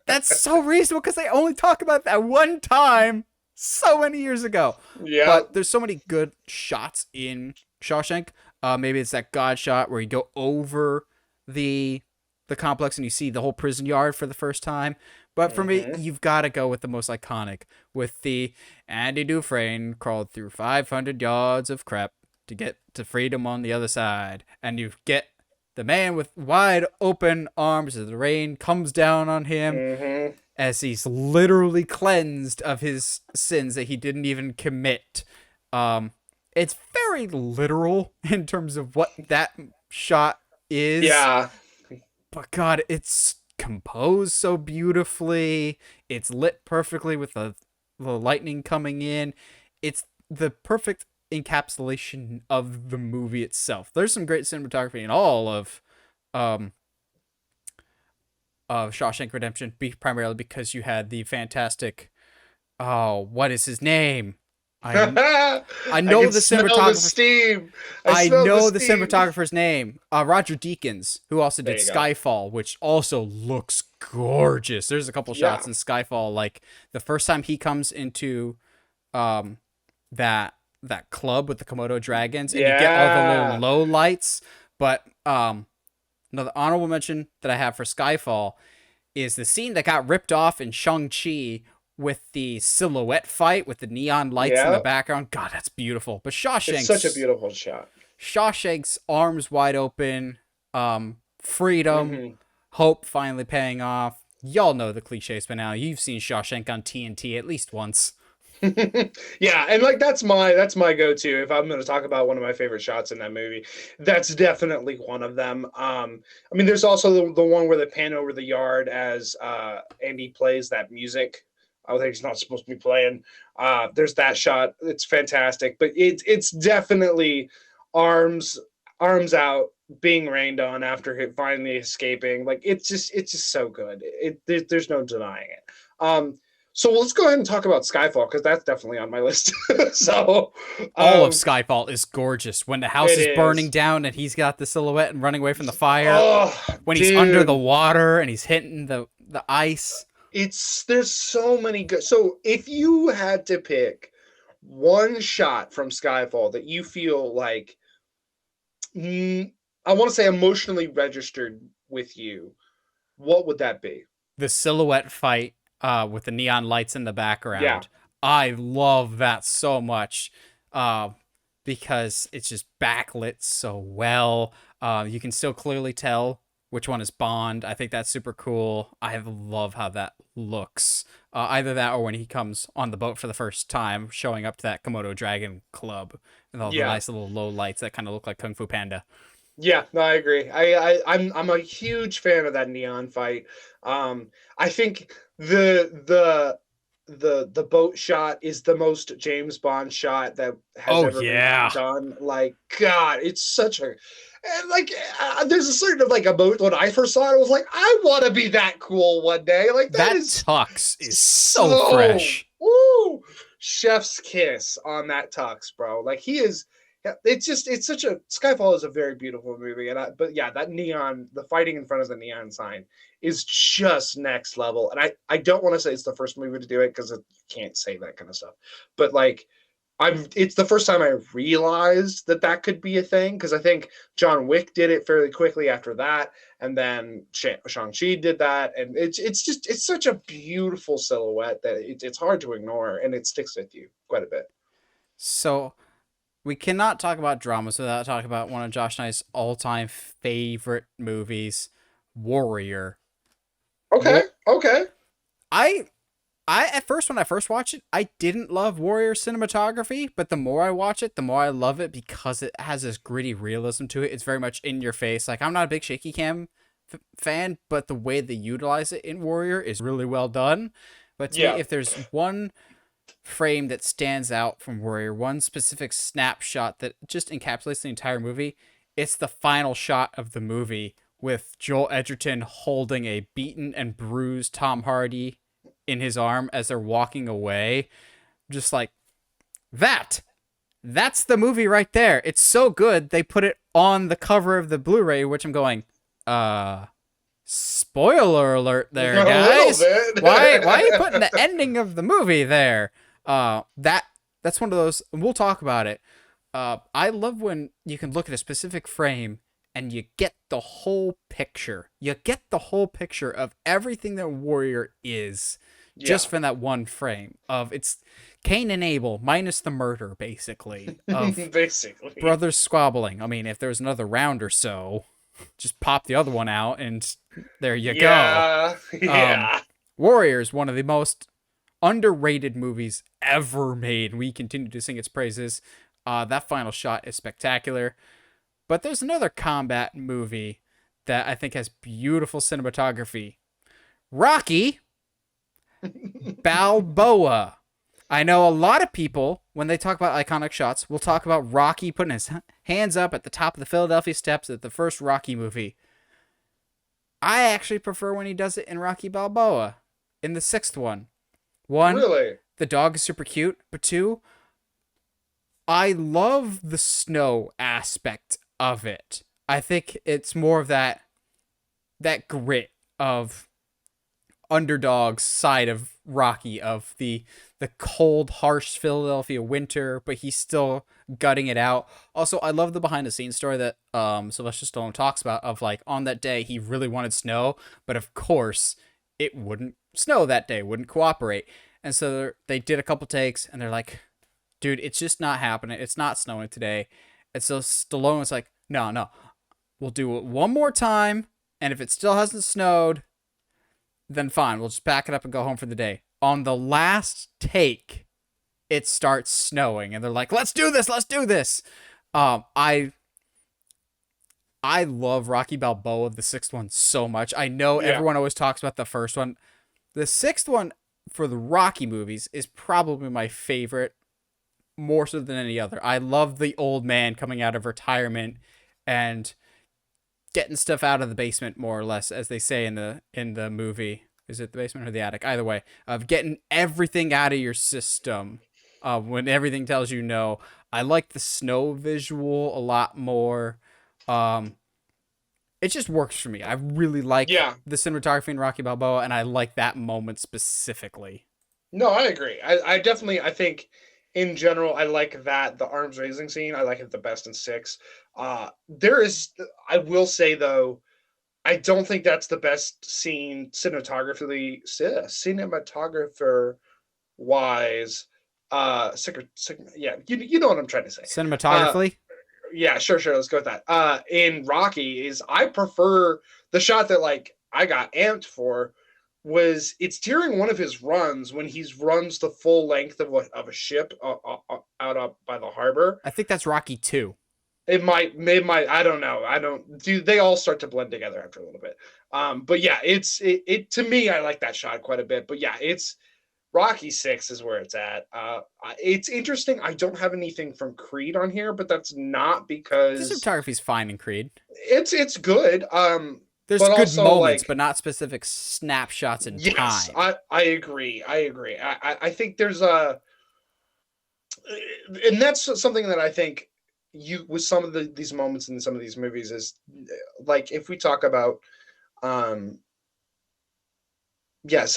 that's so reasonable because they only talk about that one time so many years ago. Yeah. But there's so many good shots in Shawshank. Maybe it's that God shot where you go over the complex and you see the whole prison yard for the first time. But for me, you've got to go with the most iconic, with the Andy Dufresne crawled through 500 yards of crap to get to freedom on the other side. And you get the man with wide open arms as the rain comes down on him as he's literally cleansed of his sins that he didn't even commit. It's very literal in terms of what that shot is. Yeah. But God, it's composed so beautifully. It's lit perfectly with the lightning coming in. It's the perfect encapsulation of the movie itself. There's some great cinematography in all of Shawshank Redemption, primarily because you had the fantastic what is his name? I know the cinematographer. I know the cinematographer's name. Roger Deakins, who also did Skyfall, which also looks gorgeous. There's a couple shots in Skyfall, like the first time he comes into that club with the Komodo dragons, and you get all the little low lights. But another honorable mention that I have for Skyfall is the scene that got ripped off in Shang-Chi with the silhouette fight with the neon lights in the Yeah, background. God, that's beautiful. But it's such a beautiful shot. Shawshank's arms wide open, freedom, Hmm. hope finally paying off. Y'all know the cliches by now. You've seen Shawshank on TNT at least once. Yeah, and like that's my go-to if I'm going to talk about one of my favorite shots in that movie. That's definitely one of them. I mean, there's also the one where they pan over the yard as Andy plays that music. I think he's not supposed to be playing. There's that shot. It's fantastic, but it's definitely arms arms out, being rained on after finally escaping. Like it's just so good. There's no denying it. So let's go ahead and talk about Skyfall because that's definitely on my list. So All of um, Skyfall is gorgeous. When the house it is burning is. down and he's got the silhouette and running away from the fire. Oh, When he's under the dude, water and he's hitting the ice. there's so many good. So if you had to pick one shot from Skyfall that you feel like, I want to say emotionally registered with you, what would that be? The silhouette fight with the neon lights in the Yeah, background. I love that so much uh, because it's just backlit so well. You can still clearly tell which one is Bond. I think that's super cool. I love how that looks. Either that or when he comes on the boat for the first time, showing up to that Komodo Dragon Club with all the yeah. nice little low lights that kind of look like Kung Fu Panda. Yeah, no, I agree. I'm a huge fan of that neon fight. I think the boat shot is the most James Bond shot that has Oh, ever been yeah. done. Like, God, it's such a and like there's a certain of like a boat when I first saw it, I was like, I want to be that cool one day. Like that That is tux is so so fresh. woo chef's kiss on that tux, bro. Like he is. Yeah, it's such a Skyfall is a very beautiful movie, but yeah, that neon, the fighting in front of the neon sign is just next level. And I don't want to say it's the first movie to do it because you can't say that kind of stuff, but like it's the first time I realized that that could be a thing because I think John Wick did it fairly quickly after that, and then Shang-Chi did that, and it's such a beautiful silhouette that it's hard to ignore, and it sticks with you quite a bit. So we cannot talk about dramas without talking about one of Josh and I's all-time favorite movies, Warrior. Okay, War- okay, I I at first when I first watched it, I didn't love Warrior cinematography, but the more I watch it, the more I love it because it has this gritty realism to it. It's very much in your face. Like I'm not a big shaky cam fan, but the way they utilize it in Warrior is really well done. But to me, yeah. if there's one frame that stands out from Warrior, one specific snapshot that just encapsulates the entire movie, it's the final shot of the movie with Joel Edgerton holding a beaten and bruised Tom Hardy in his arm as they're walking away. Just like that. That's the movie right there. It's so good they put it on the cover of the Blu-ray, which I'm going, spoiler alert there, A little guys. bit. Why are you putting the ending of the movie there? That's one of those. We'll talk about it. I love when you can look at a specific frame and you get the whole picture. You get the whole picture of everything that Warrior is Yeah. just from that one frame of it's Cain and Abel minus the murder, basically, of Basically. brothers squabbling. I mean, if there's another round or so, just pop the other one out and there you go. Yeah. Um, Yeah. Warrior is one of the most underrated movies ever made. We continue to sing its praises. That final shot is spectacular. But there's another combat movie that I think has beautiful cinematography. Rocky Balboa. I know a lot of people, when they talk about iconic shots, will talk about Rocky putting his hands up at the top of the Philadelphia steps at the first Rocky movie. I actually prefer when he does it in Rocky Balboa, in the sixth one. One, Really? the dog is super cute, but two, I love the snow aspect of it. I think it's more of that grit of underdog's side of Rocky, of the cold, harsh Philadelphia winter, but he's still gutting it out. Also, I love the behind the scenes story that Sylvester Stallone talks about of like on that day he really wanted snow, but of course it wouldn't snow that day, wouldn't cooperate. And so they did a couple takes, and they're like, dude, it's just not happening. It's not snowing today. And so Stallone was like, no, no, we'll do it one more time. And if it still hasn't snowed, then fine. We'll just pack it up and go home for the day. On the last take, it starts snowing. And they're like, let's do this. Let's do this. I love Rocky Balboa, the sixth one, so much. I know everyone always talks about the first one. The sixth one for the Rocky movies is probably my favorite, more so than any other. I love the old man coming out of retirement and getting stuff out of the basement, more or less, as they say in the movie. Is it the basement or the attic? Either way, of getting everything out of your system when everything tells you no. I like the snow visual a lot more. It just works for me. I really like the cinematography in Rocky Balboa, and I like that moment specifically. No, I agree. I definitely, I think in general, I like that, the arms raising scene. I like it the best in six. I will say though, I don't think that's the best scene cinematographer wise. You know what I'm trying to say. Cinematographically? Yeah, sure. Let's go with that. In Rocky is I prefer the shot that like I got amped for was it's during one of his runs when he runs the full length of a ship out up by the harbor. I think that's Rocky 2. It might, I don't know. They all start to blend together after a little bit. But yeah, it to me, I like that shot quite a bit. But yeah, it's Rocky 6 is where it's at. It's interesting. I don't have anything from Creed on here, but that's not because the cinematography's fine in Creed. It's good. There's but good also, moments, but not specific snapshots in time. Yes, I agree. I think there's and that's something that I think with some of these moments in some of these movies is like if we talk about some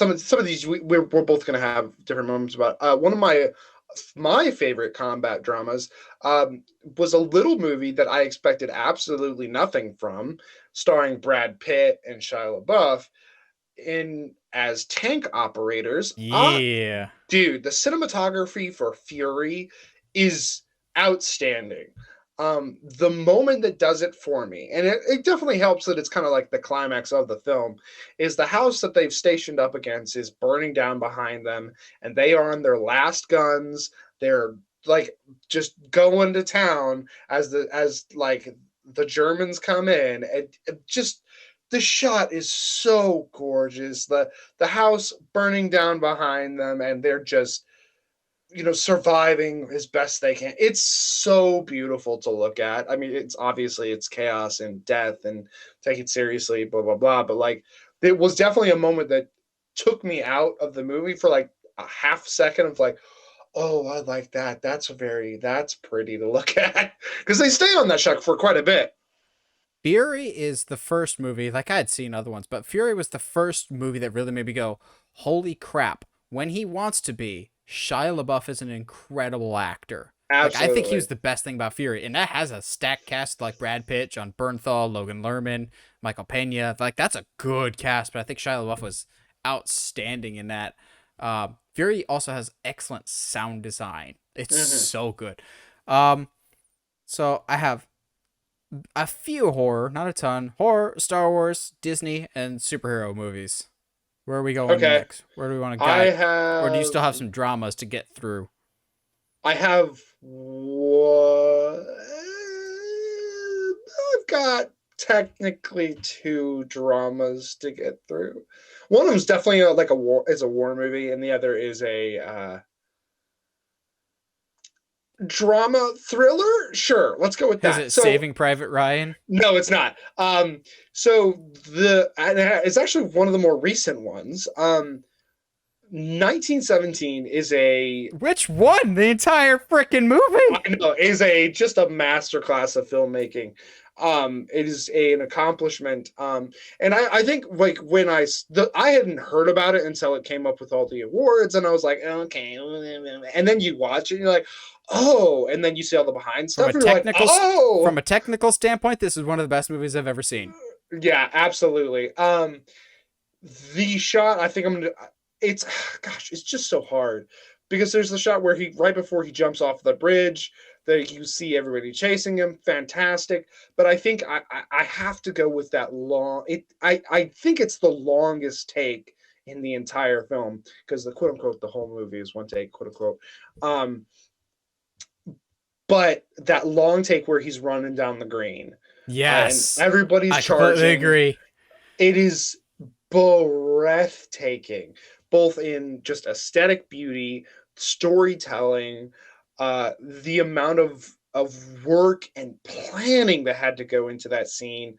of these we're both going to have different moments about one of my favorite combat dramas was a little movie that I expected absolutely nothing from, starring Brad Pitt and Shia LaBeouf as tank operators. Yeah. Dude, the cinematography for Fury is outstanding. The moment that does it for me, and it definitely helps that it's kind of like the climax of the film, is the house that they've stationed up against is burning down behind them, and they are on their last guns. They're like just going to town as the Germans come in, and just the shot is so gorgeous. The house burning down behind them, and they're just surviving as best they can. It's so beautiful to look at. I mean, it's obviously it's chaos and death and take it seriously, blah, blah, blah. But like, it was definitely a moment that took me out of the movie for like a half second of like, oh, I like that. That's pretty to look at. Because they stay on that shot for quite a bit. Fury is the first movie, like I had seen other ones, but Fury was the first movie that really made me go, holy crap. When he wants to be, Shia LaBeouf is an incredible actor. Absolutely. Like, I think he was the best thing about Fury. And that has a stacked cast like Brad Pitt, John Bernthal, Logan Lerman, Michael Pena. Like, that's a good cast, but I think Shia LaBeouf was outstanding in that. Fury also has excellent sound design. It's so good. So I have a few horror, not a ton. Horror, Star Wars, Disney, and superhero movies. Where are we going next? Where do we want to go? Or do you still have some dramas to get through? I have I've got technically two dramas to get through. One of them is definitely a war movie, and the other is a drama thriller. Sure, let's go with that. Is it Saving Private Ryan? No, it's not. It's actually one of the more recent ones. 1917 is which one? The entire freaking movie? I know, is just a masterclass of filmmaking. It is an accomplishment. And I think like when I hadn't heard about it until it came up with all the awards, and I was like, okay, and then you watch it, and you're like, oh, and then you see all the behind stuff. From a technical standpoint, this is one of the best movies I've ever seen. Yeah, absolutely. the shot, I think I'm gonna. It's gosh, it's just so hard because there's the shot where he right before he jumps off the bridge, that you see everybody chasing him, fantastic. But I think I have to go with that long. I think it's the longest take in the entire film because the quote unquote the whole movie is one take, quote unquote. Um, but that long take where he's running down the green, and Yes, everybody's I completely charging. agree. It is breathtaking, both in just aesthetic beauty, storytelling, the amount of work and planning that had to go into that scene,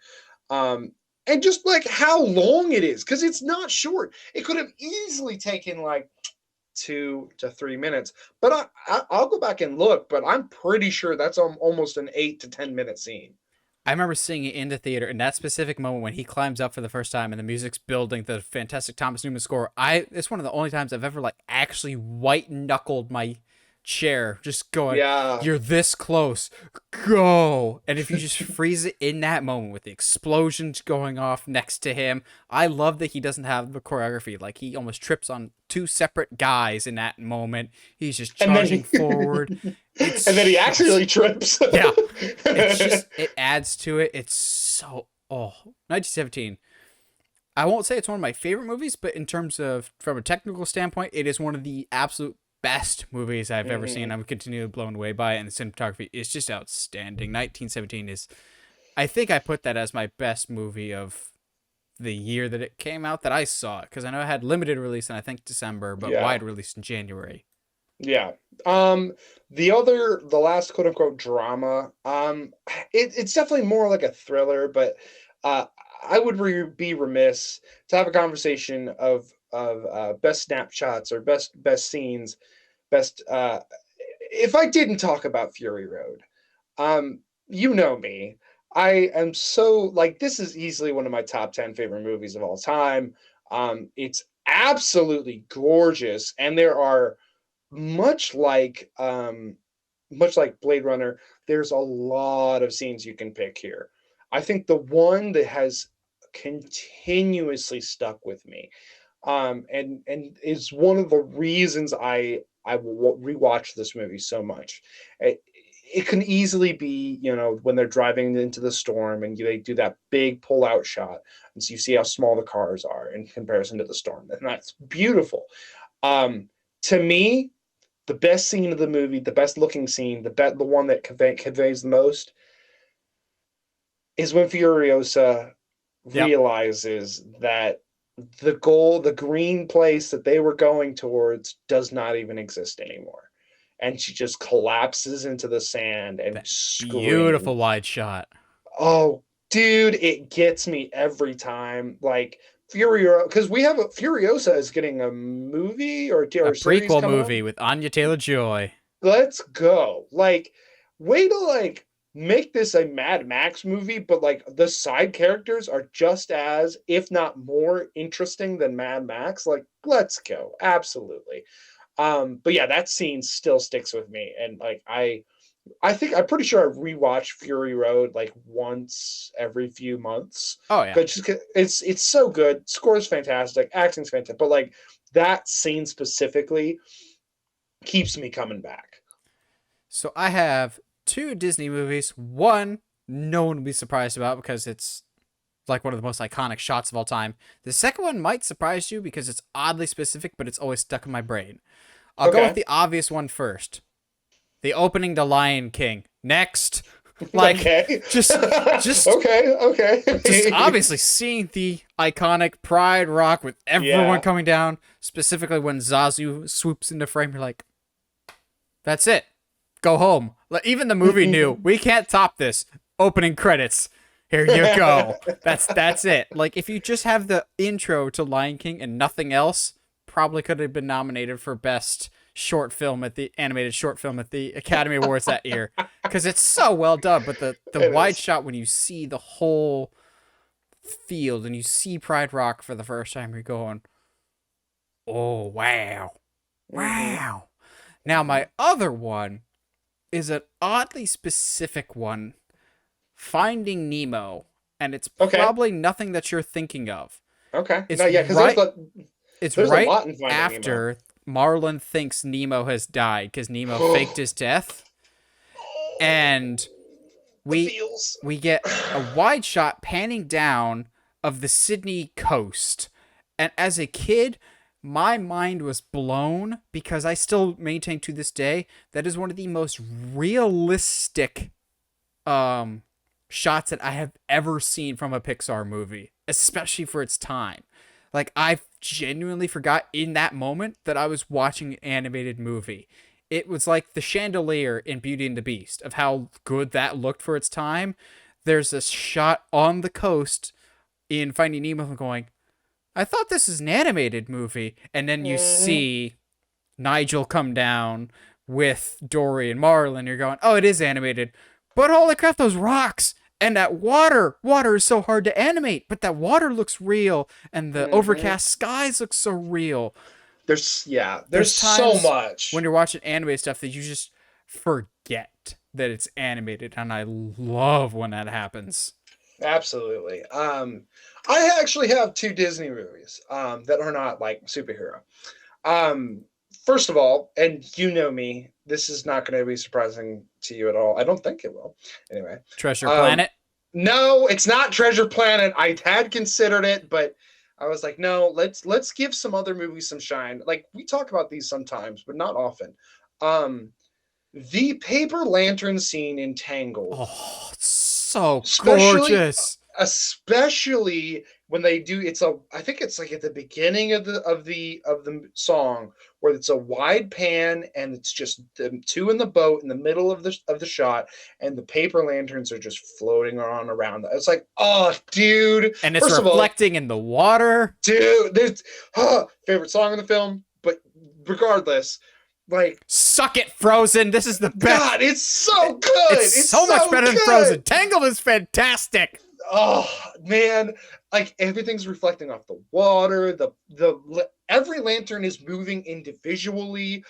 and just like how long it is, because it's not short. It could have easily taken like 2 to 3 minutes, but I'll go back and look, but I'm pretty sure that's almost an 8 to 10 minute scene. I remember seeing it in the theater in that specific moment when he climbs up for the first time and the music's building, the fantastic Thomas Newman score. It's one of the only times I've ever like actually white knuckled my chair, just going, Yeah. "You're this close, go!" And if you just freeze it in that moment with the explosions going off next to him, I love that he doesn't have the choreography. Like he almost trips on two separate guys in that moment. He's just And then charging forward. It's and then he just, actually trips. yeah, it's just, it adds to it. It's so, 1917. I won't say it's one of my favorite movies, but in terms of, from a technical standpoint, it is one of the absolute best movies I've ever seen. I'm continually blown away by it, and the cinematography is just outstanding. 1917 is, I think I put that as my best movie of the year that it came out that I saw it, because I know it had limited release in, I think, December, but Yeah. wide release in January. Yeah. The last quote unquote drama, it's definitely more like a thriller, but I would be remiss to have a conversation of best snapshots or best scenes, best if I didn't talk about Fury Road. You know me. I am so like this is easily one of my top 10 favorite movies of all time. It's absolutely gorgeous, and there are much like much like Blade Runner, there's a lot of scenes you can pick here. I think the one that has continuously stuck with me, and is one of the reasons I will rewatch this movie so much. It can easily be, when they're driving into the storm and they do that big pull out shot, and so you see how small the cars are in comparison to the storm, and that's beautiful. To me, the best scene of the movie, the best looking scene, the one that conveys the most is when Furiosa Yep. realizes that the goal, the green place that they were going towards, does not even exist anymore, and she just collapses into the sand and That beautiful screams. wide shot. Oh, dude, it gets me every time. Like Furiosa, because Furiosa is getting a movie or A series prequel coming up. movie with Anya Taylor-Joy. Let's go. Like, way to like make this a Mad Max movie, but like the side characters are just as, if not more interesting than Mad Max. Like, let's go. Absolutely. But yeah, that scene still sticks with me. And like I think I'm pretty sure I rewatch Fury Road like once every few months. Oh yeah. But just it's so good. Score's fantastic, acting's fantastic. But like that scene specifically keeps me coming back. So I have two Disney movies. One, no one will be surprised about because it's like one of the most iconic shots of all time. The second one might surprise you because it's oddly specific, but it's always stuck in my brain. I'll go with Okay. the obvious one first. The opening to Lion King. Next. Like, okay. just okay. just obviously seeing the iconic Pride Rock with everyone Yeah. coming down, specifically when Zazu swoops into frame, you're like, that's it. Go home. Even the movie knew we can't top this. Opening credits. Here you go. That's it. Like if you just have the intro to Lion King and nothing else, probably could have been nominated for best short film at the animated short film at the Academy Awards that year because it's so well done. But the wide shot when you see the whole field and you see Pride Rock for the first time, you're going, oh wow, wow. Now my other one is an oddly specific one, Finding Nemo, and it's Okay. probably nothing that you're thinking of. Okay. No, It's yeah, because right it's there's a right lot in Finding Nemo. after Marlin thinks Nemo has died because Nemo faked his death, and The we feels. we get a wide shot panning down of the Sydney coast. And as a kid, my mind was blown because I still maintain to this day that is one of the most realistic um shots that I have ever seen from a Pixar movie, especially for its time. Like, I genuinely forgot in that moment that I was watching an animated movie. It was like the chandelier in Beauty and the Beast of how good that looked for its time. There's this shot on the coast in Finding Nemo going, I thought this is an animated movie. And then you Hmm. see Nigel come down with Dory and Marlin. You're going, oh, it is animated. But holy crap, those rocks and that water. Water is so hard to animate, but that water looks real. And the Hmm. overcast skies look so real. There's There's so times when much. you're watching anime stuff that you just forget that it's animated. And I love when that happens. Absolutely. I actually have two Disney movies that are not like superhero. Um, First of all, and you know me, this is not going to be surprising to you at all. I don't think it will. Anyway, Treasure um, Planet. no, it's not Treasure Planet. I had considered it, but I was like, no, let's give some other movies some shine. Like we talk about these sometimes, but not often. Um, the paper lantern scene in Tangled, Oh, it's so especially gorgeous. especially when they do, it's a, I think it's like at the beginning of the song, where it's a wide pan and it's just the two in the boat in the middle of the shot, and the paper lanterns are just floating on around. It's like, oh dude, And it's first of all, reflecting in the water. dude, there's favorite song in the film, but regardless, like, Suck it, Frozen. This is the best. god, it's so good, It's it's so much so better than good. Frozen. Tangled is fantastic. Oh man, like everything's reflecting off the water. The every lantern is moving individually.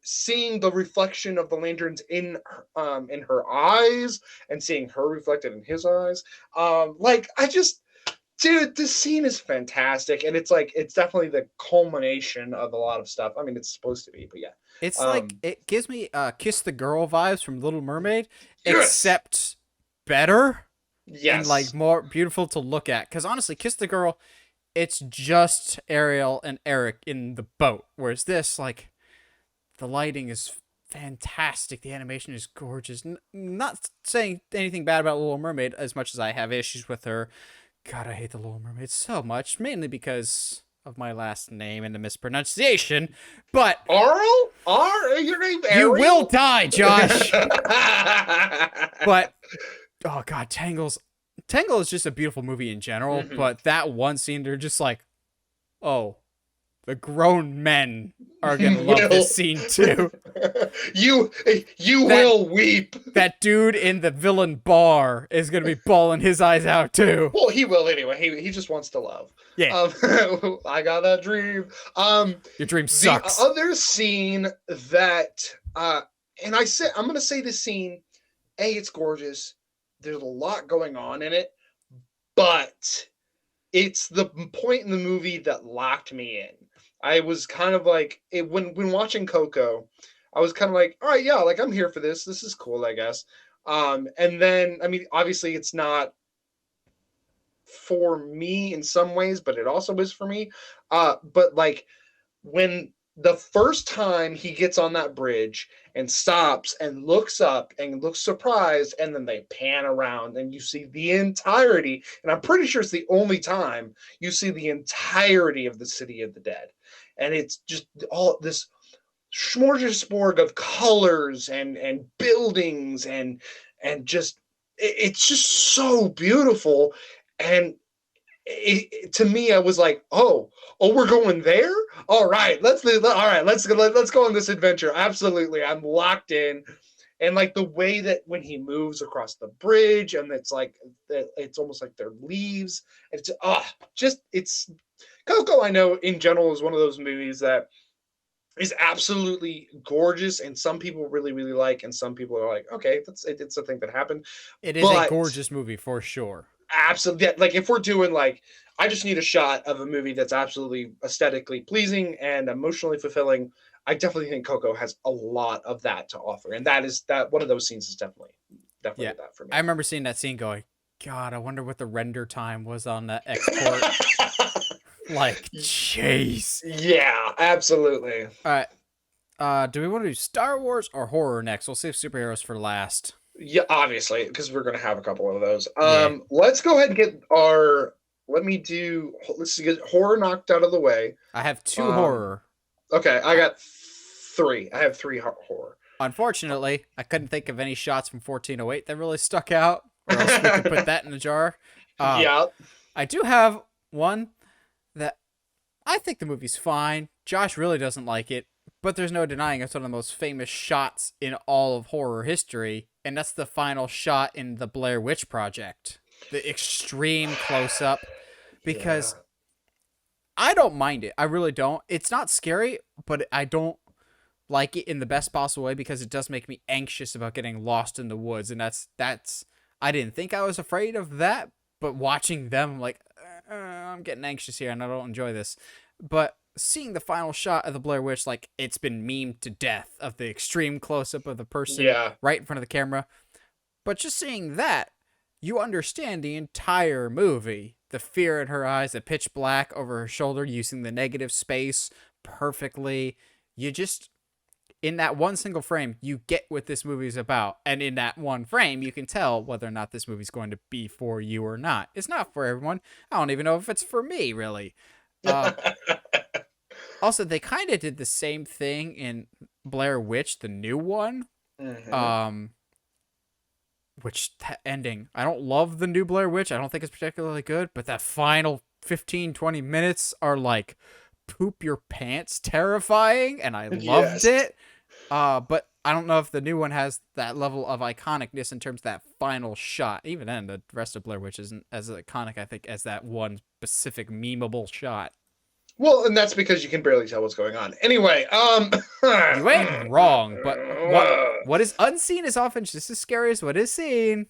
Seeing the reflection of the lanterns in her eyes, and seeing her reflected in his eyes. Like I just, dude, this scene is fantastic, and it's like it's definitely the culmination of a lot of stuff. I mean, it's supposed to be, but yeah. It's like Um, it gives me Kiss the Girl vibes from Little Mermaid, yes, except better and like yes. more beautiful to look at. Because honestly, Kiss the Girl, it's just Ariel and Eric in the boat, whereas this, like, the lighting is fantastic. The animation is gorgeous. Not saying anything bad about Little Mermaid as much as I have issues with her. God, I hate the Little Mermaid so much, mainly because of my last name and the mispronunciation. But Arl? Your name you will Ariel? die, Josh. But oh god, Tangle is just a beautiful movie in general. Mhm. But that one scene, they're just like, oh, the grown men are gonna love this Will. scene too. you you That will weep. that dude in the villain bar is gonna be bawling his eyes out too. Well, he will anyway. He just wants to love. Yeah, I got a dream. your dream The sucks. other scene that and I'm gonna say this scene. A, it's gorgeous. There's a lot going on in it, but it's the point in the movie that locked me in. I was kind of like it when watching Coco, I was kind of like, all right, yeah, like I'm here for this. This is cool, I guess. And then I mean, obviously, it's not for me in some ways, but it also is for me. But like when the first time he gets on that bridge and stops and looks up and looks surprised, and then they pan around and you see the entirety, and I'm pretty sure it's the only time you see the entirety of the city of the dead, and it's just all this smorgasbord of colors and buildings and just it's just so beautiful. And to me, I was like, oh, we're going there. All right, let's go on this adventure. Absolutely, I'm locked in. And like the way that when he moves across the bridge, and it's almost like they're leaves. It's just it's Coco. I know in general is one of those movies that is absolutely gorgeous, and some people really like, and some people are like, okay, it's a thing that happened. It is a But gorgeous movie for sure. absolutely. Like if we're doing like, I just need a shot of a movie that's absolutely aesthetically pleasing and emotionally fulfilling. I definitely think Coco has a lot of that to offer, and that one of those scenes is Yeah, definitely that for I me. remember seeing that scene going, God, I wonder what the render time was on that export. Like, jeez. Yeah, absolutely. All right. Do we want to do Star Wars or horror next? We'll save superheroes for last. Yeah, obviously, because we're gonna have a couple of those. Yeah. Let's go ahead and get our. Let's get horror knocked out of the way. I have two Um, horror. okay, I got three. I have three horror. Unfortunately, I couldn't think of any shots from 1408 that really stuck out, or else we could put that in the jar. Uh, Yeah, I do have one that I think the movie's fine. Josh really doesn't like it, but there's no denying it's one of the most famous shots in all of horror history, and that's the final shot in the Blair Witch Project. The extreme close up, yeah, because I don't mind it. I really don't. It's not scary, but I don't like it in the best possible way because it does make me anxious about getting lost in the woods, and that's I didn't think I was afraid of that, but watching them, I'm like, I'm getting anxious here and I don't enjoy this. But seeing the final shot of the Blair Witch, like it's been memed to death, of the extreme close up of the person yeah, right in front of the camera, but just seeing that, you understand the entire movie. The fear in her eyes, the pitch black over her shoulder, using the negative space perfectly. You just, in that one single frame, you get what this movie's about. And in that one frame, you can tell whether or not this movie's going to be for you or not. It's not for everyone. I don't even know if it's for me, really. Uh, Also, they kind of did the same thing in Blair Witch, the new one. hmm Um, which that ending, I don't love the new Blair Witch. I don't think it's particularly good, but that final 15, 20 minutes are like poop your pants terrifying, and I loved yes. it. But I don't know if the new one has that level of iconicness in terms of that final shot. Even then, the rest of Blair Witch isn't as iconic, I think, as that one specific memeable shot. Well, and that's because you can barely tell what's going on. Anyway, You ain't wrong, but what is unseen is often just as scary as what is seen.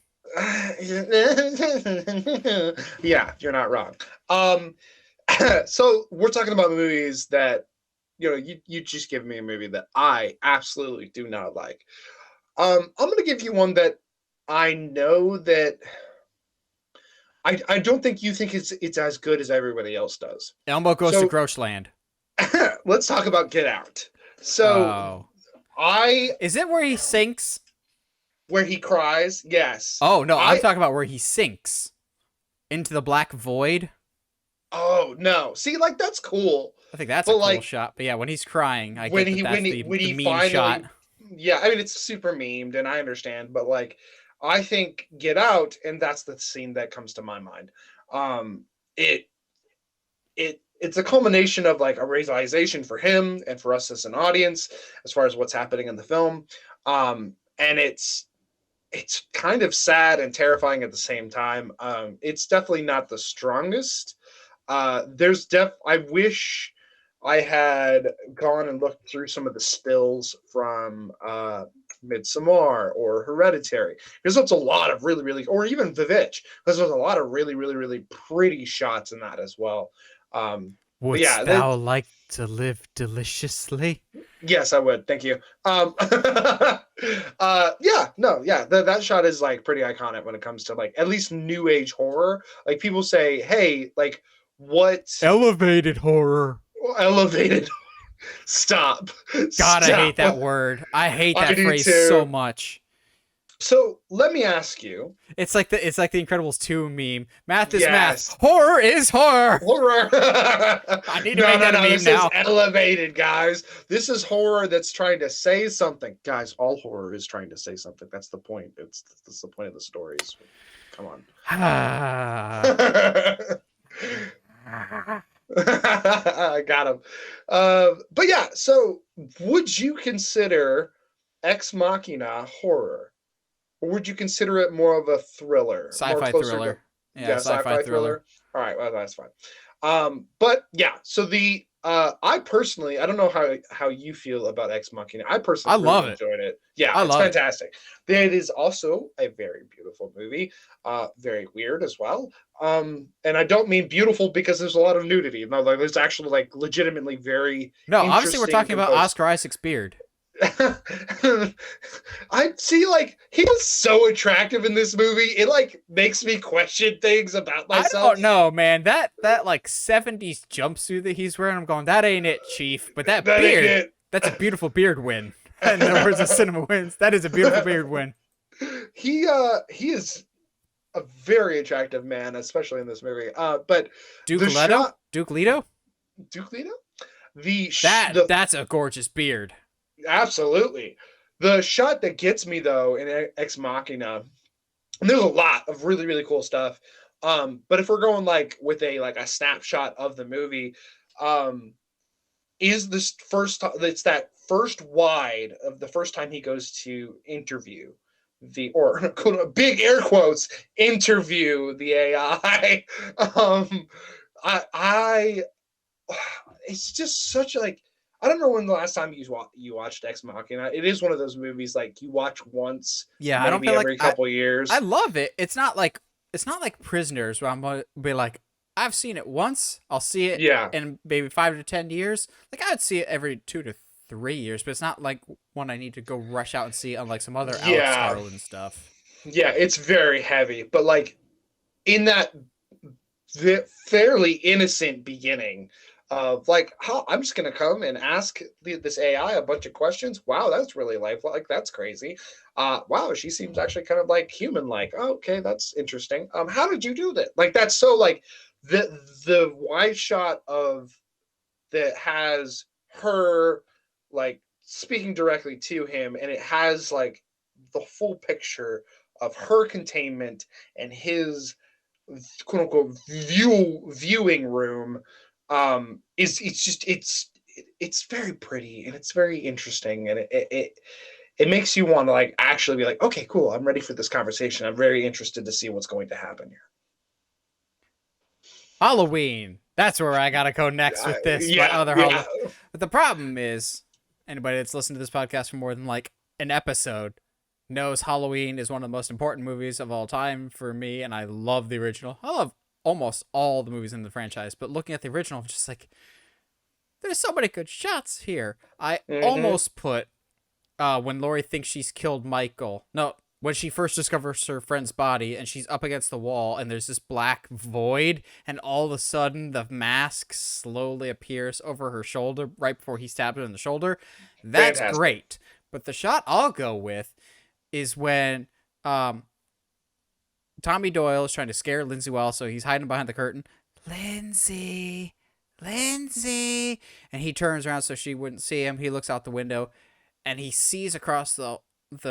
yeah, you're not wrong. So we're talking about movies that you just give me a movie that I absolutely do not like. I'm gonna give you one that I know that I don't think you think it's as good as everybody else does. Elmo goes to So Grochland. let's talk about Get Out. So Oh. I Is it where he sinks? where he cries, yes. Oh, no, I'm I talking about where he sinks into the black void. oh no. See, like that's cool. I think that's a But cool like shot. But yeah, when he's crying, I when get that he that's when he when the he meme finally shot. yeah, I mean it's super memed and I understand, but like I think Get Out, and that's the scene that comes to my mind. Um it it's a culmination of like a realization for him and for us as an audience as far as what's happening in the film. And it's kind of sad and terrifying at the same time. It's definitely not the strongest. I wish I had gone and looked through some of the stills from Midsommar or Hereditary, because there's a lot of or even Vivitch, because there's a lot of really pretty shots in that as well. But yeah, Wouldst thou like to live deliciously? yes, I would. Thank you. Yeah, no, yeah, that shot is like pretty iconic when it comes to like at least new age horror. Like people say, hey, like what Elevated horror. elevated? Stop, God, I hate stop. that word. I hate I that do phrase so too. much. So let me ask you. It's like the Incredibles 2 meme. Math is Yes, math. Horror is horror. horror. I need to make that a meme This now. is elevated, guys. This is horror that's trying to say something, guys. All horror is trying to say something. That's the point. That's the point of the stories. Come on. I got him. But yeah, so would you consider Ex Machina horror? Or would you consider it more of a thriller? More Sci-fi closer to thriller. Yeah, sci-fi sci-fi thriller. thriller? All right, well, that's fine. But yeah, so I personally, I don't know how you feel about Ex Machina. I I personally really love it. enjoyed it. Yeah, I it's love it. fantastic. It is also a very beautiful movie. Very weird as well. And I don't mean beautiful because there's a lot of nudity. No, like there's actually like legitimately very No, obviously we're interesting and talking about composed. Oscar Isaac's beard. I see, like he is so attractive in this movie. It like makes me question things about I myself. don't know, man. That like 70s jumpsuit that he's wearing, I'm going, that ain't it, Chief. But that That ain't beard, it. that's a beautiful beard win. In the words of Cinema Wins, that is a beautiful beard win. He is a very attractive man, especially in this movie. But Duke the Leto? shot, Duke Leto? Duke Lino, the the That's a gorgeous beard. absolutely the shot that gets me though in Ex Machina. And there's a lot of really really cool stuff. But if we're going like with a snapshot of the movie, um, is this first? It's that first wide of the first time he goes to interview the or big air quotes interview the AI. um, I it's just such like I don't know when the last time you watched Ex Machina. It is one of those movies like you watch once, Yeah, I don't maybe feel like every couple I years. love it. It's not like Prisoners where I'm gonna be like, I've seen it once, I'll see it Yeah, in maybe 5 to 10 years. Like I'd see it every 2 to 3 years, but it's not like one I need to go rush out and see unlike some other Alex yeah, Garland stuff. yeah. It's very heavy, but like in that fairly innocent beginning of like, how I'm just gonna come and ask this AI a bunch of questions. Wow, that's really lifelike. That's crazy. Wow, she seems actually kind of like human like. Oh, okay, that's interesting. How did you do that? Like that's so like the wide shot of that has her like speaking directly to him, and it has like the full picture of her containment and his quote unquote viewing room. Is it's just it's very pretty and it's very interesting, and it makes you want to like actually be like, okay, cool, I'm ready for this conversation. I'm very interested to see what's going to happen here. Halloween. That's where I gotta go next with this. My Yeah, other yeah. Halloween. But the problem is, anybody that's listened to this podcast for more than like an episode knows Halloween is one of the most important movies of all time for me, and I love the original. I love almost all the movies in the franchise, but looking at the original, I'm just like, there's so many good shots here. I Mm-hmm. almost put when Laurie thinks she's killed Michael. No, when she first discovers her friend's body and she's up against the wall and there's this black void and all of a sudden the mask slowly appears over her shoulder right before he stabs her in the shoulder. That's Fantastic. great. But the shot I'll go with is when um Tommy Doyle is trying to scare Lindsay Wells, so he's hiding behind the curtain. Lindsay, Lindsay, and he turns around so she wouldn't see him. He looks out the window and he sees across the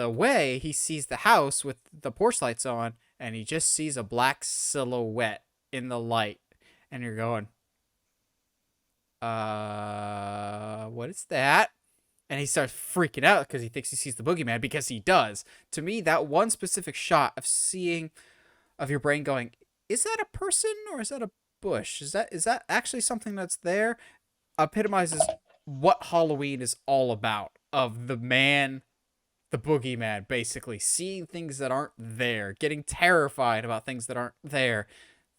way, he sees the house with the porch lights on, and he just sees a black silhouette in the light. And you're going, what is that? And he starts freaking out because he thinks he sees the boogeyman, because he does. To me, that one specific shot of seeing, of your brain going, is that a person or is that a bush? Is that actually something that's there? Epitomizes what Halloween is all about. Of the man, the boogeyman, basically seeing things that aren't there, getting terrified about things that aren't there.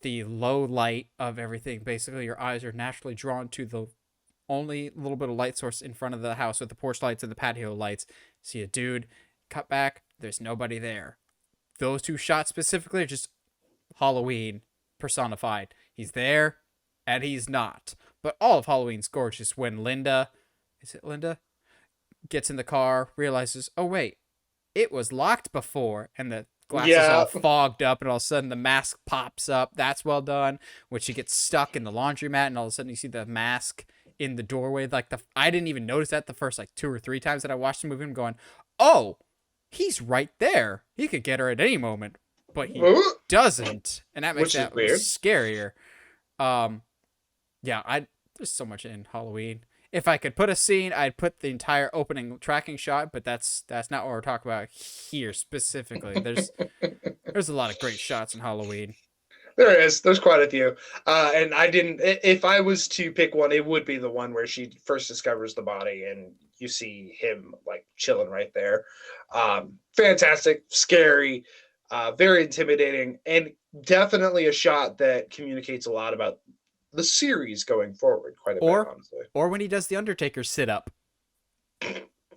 The low light of everything. Basically, your eyes are naturally drawn to the only little bit of light source in front of the house with the porch lights and the patio lights. See a dude, cut back, there's nobody there. Those two shots specifically are just Halloween personified. He's there and he's not. But all of Halloween's gorgeous when Linda, is it Linda? Gets in the car, realizes, oh wait, it was locked before, and the glass is all Yeah, fogged up, and all of a sudden the mask pops up. That's well done. When she gets stuck in the laundromat, and all of a sudden you see the mask in the doorway. Like I didn't even notice that the first like 2 or 3 times that I watched the movie. I'm going, oh, he's right there. He could get her at any moment, but he doesn't, and that makes which is that weird. scarier. Um, yeah, I there's so much in Halloween. If I could put a scene, I'd put the entire opening tracking shot, but that's not what we're talking about here specifically. There's a lot of great shots in Halloween. There is. There's quite a few. And I didn't. If I was to pick one, it would be the one where she first discovers the body and you see him like chilling right there. Fantastic, scary, very intimidating, and definitely a shot that communicates a lot about the series going forward. Quite a bit, Or honestly. or when he does the Undertaker sit up.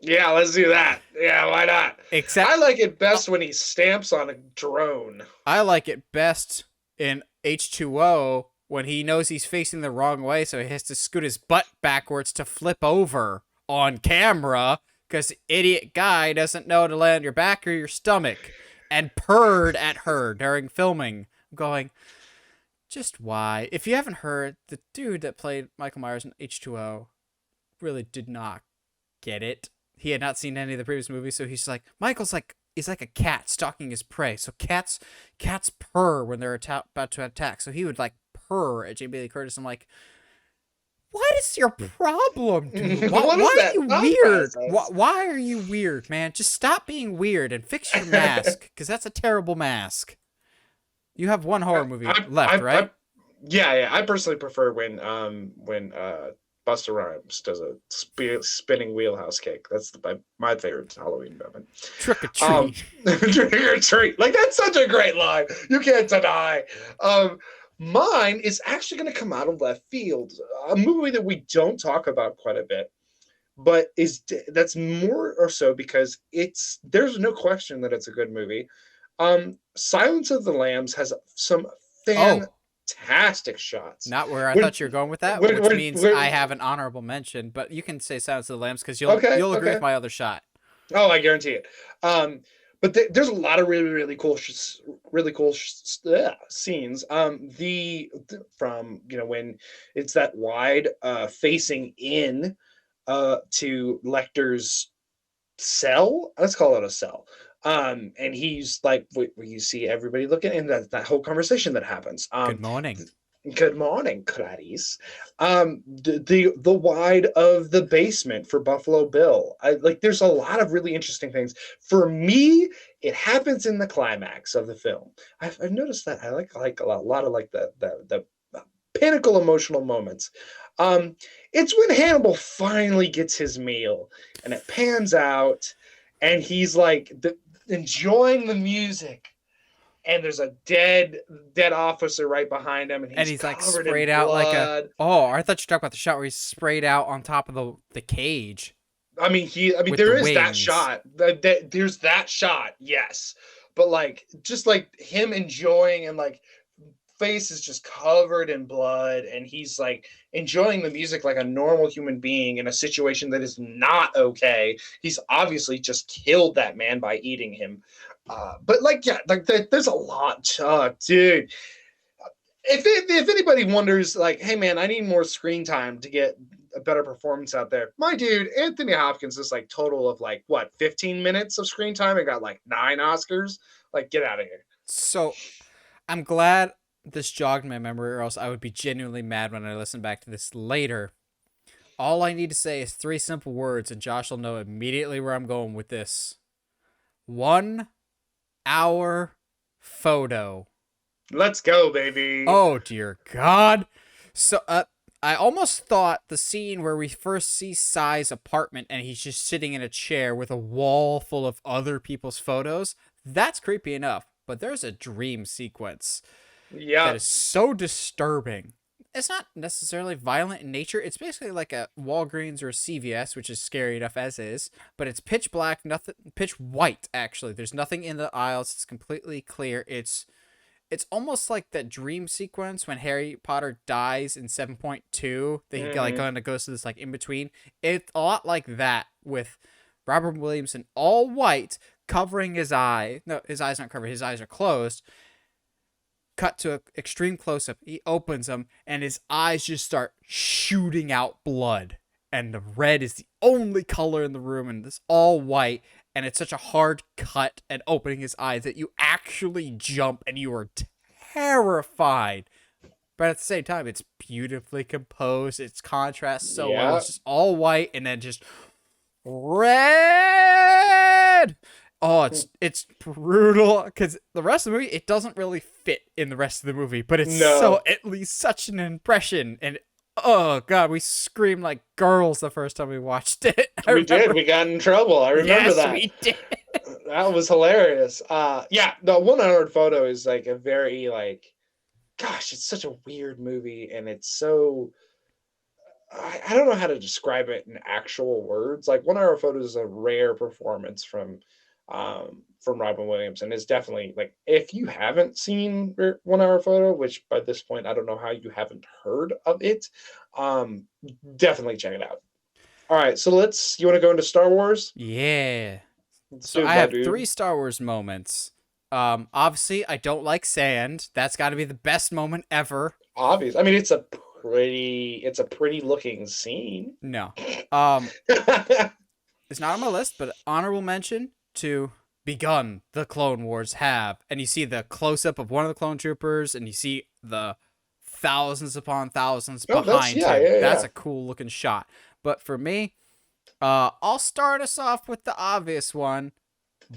Yeah, let's do that. Yeah, why not? Except I like it best when he stamps on a drone. I like it best in H2O when he knows he's facing the wrong way, so he has to scoot his butt backwards to flip over on camera because idiot guy doesn't know to land your back or your stomach, and purred at her during filming. I'm going, just why? If you haven't heard, the dude that played Michael Myers in H2O really did not get it. He had not seen any of the previous movies, so he's like, Michael's like, he's like a cat stalking his prey. So cats purr when they're about to attack. So he would like purr at Jamie Lee Curtis. I'm like, what is your problem, dude? Why are you weird? Why are you weird, man? Just stop being weird and fix your mask, because that's a terrible mask. You have one horror movie left, right? Yeah. I personally prefer when Busta Rhymes does a spinning wheelhouse kick. That's my favorite Halloween moment. Trick or treat. Trick or treat. Like, that's such a great line. You can't deny. Mine is actually going to come out of left field. A movie that we don't talk about quite a bit, but that's more or so because there's no question that it's a good movie. Silence of the Lambs has some fantastic shots. Not where I thought you were going with that, which means I have an honorable mention, but you can say Silence of the Lambs because you'll agree with my other shot. Oh, I guarantee it. But there's a lot of really cool scenes. From when it's that wide facing in to Lecter's cell. Let's call it a cell. And he's like, you see everybody looking, and that whole conversation that happens. Good morning. Good morning, Clarice. The wide of the basement for Buffalo Bill. There's a lot of really interesting things. For me, it happens in the climax of the film. I've noticed that I like a lot of like the pinnacle emotional moments. It's when Hannibal finally gets his meal, and it pans out, and he's like enjoying the music. And there's a dead officer right behind him, and he's like sprayed out like a. Oh, I thought you were talking about the shot where he's sprayed out on top of the cage. I mean, there is that shot. There's that shot, yes, but like just like him enjoying, and like face is just covered in blood, and he's like enjoying the music like a normal human being in a situation that is not okay. He's obviously just killed that man by eating him. But like, yeah, like there's a lot, dude. If anybody wonders, like, hey man, I need more screen time to get a better performance out there. My dude, Anthony Hopkins is like total of like what 15 minutes of screen time and got like 9 Oscars. Like, get out of here. So, I'm glad this jogged my memory, or else I would be genuinely mad when I listen back to this later. All I need to say is 3 simple words, and Josh will know immediately where I'm going with this. 1 hour photo. Let's go, baby. Oh dear God. So I almost thought the scene where we first see Sai's apartment and he's just sitting in a chair with a wall full of other people's photos, that's creepy enough, but there's a dream sequence that is so disturbing. It's not necessarily violent in nature. It's basically like a Walgreens or a CVS, which is scary enough as is, but it's pitch black, pitch white, actually. There's nothing in the aisles. It's completely clear. It's almost like that dream sequence when Harry Potter dies in 7.2. That he like kind of goes to this like in between. It's a lot like that with Robert Williams in all white covering his eye. No, his eyes aren't covered. His eyes are closed. Cut to an extreme close-up. He opens them, and his eyes just start shooting out blood. And the red is the only color in the room, and it's all white. And it's such a hard cut and opening his eyes that you actually jump, and you are terrified. But at the same time, it's beautifully composed. It's contrasts so well. It's just all white, and then just red. Oh, it's brutal because the rest of the movie, it doesn't really fit in the rest of the movie, but it's so No, at least such an impression. And oh god, we screamed like girls the first time we watched it. I we did. remember. We got in trouble. I remember Yes, that. we did. That was hilarious. Yeah, the 1 hour photo is like a very like, gosh, it's such a weird movie, and it's so. I don't know how to describe it in actual words. Like 1 hour photo is a rare performance from Robin Williams, and it's definitely like if you haven't seen 1 hour photo, which by this point I don't know how you haven't heard of it, um, definitely check it out. All right, so you want to go into Star Wars? Yeah. Let's So do I that, have dude. three Star Wars moments. Obviously, I don't like sand. That's got to be the best moment ever. Obvious. I mean, it's a pretty looking scene. No. It's not on my list, but honorable mention to begun the Clone Wars have. And you see the close up of one of the clone troopers, and you see the thousands upon thousands Oh, that's behind yeah, him. yeah, That's yeah. a cool looking shot. But for me, I'll start us off with the obvious one,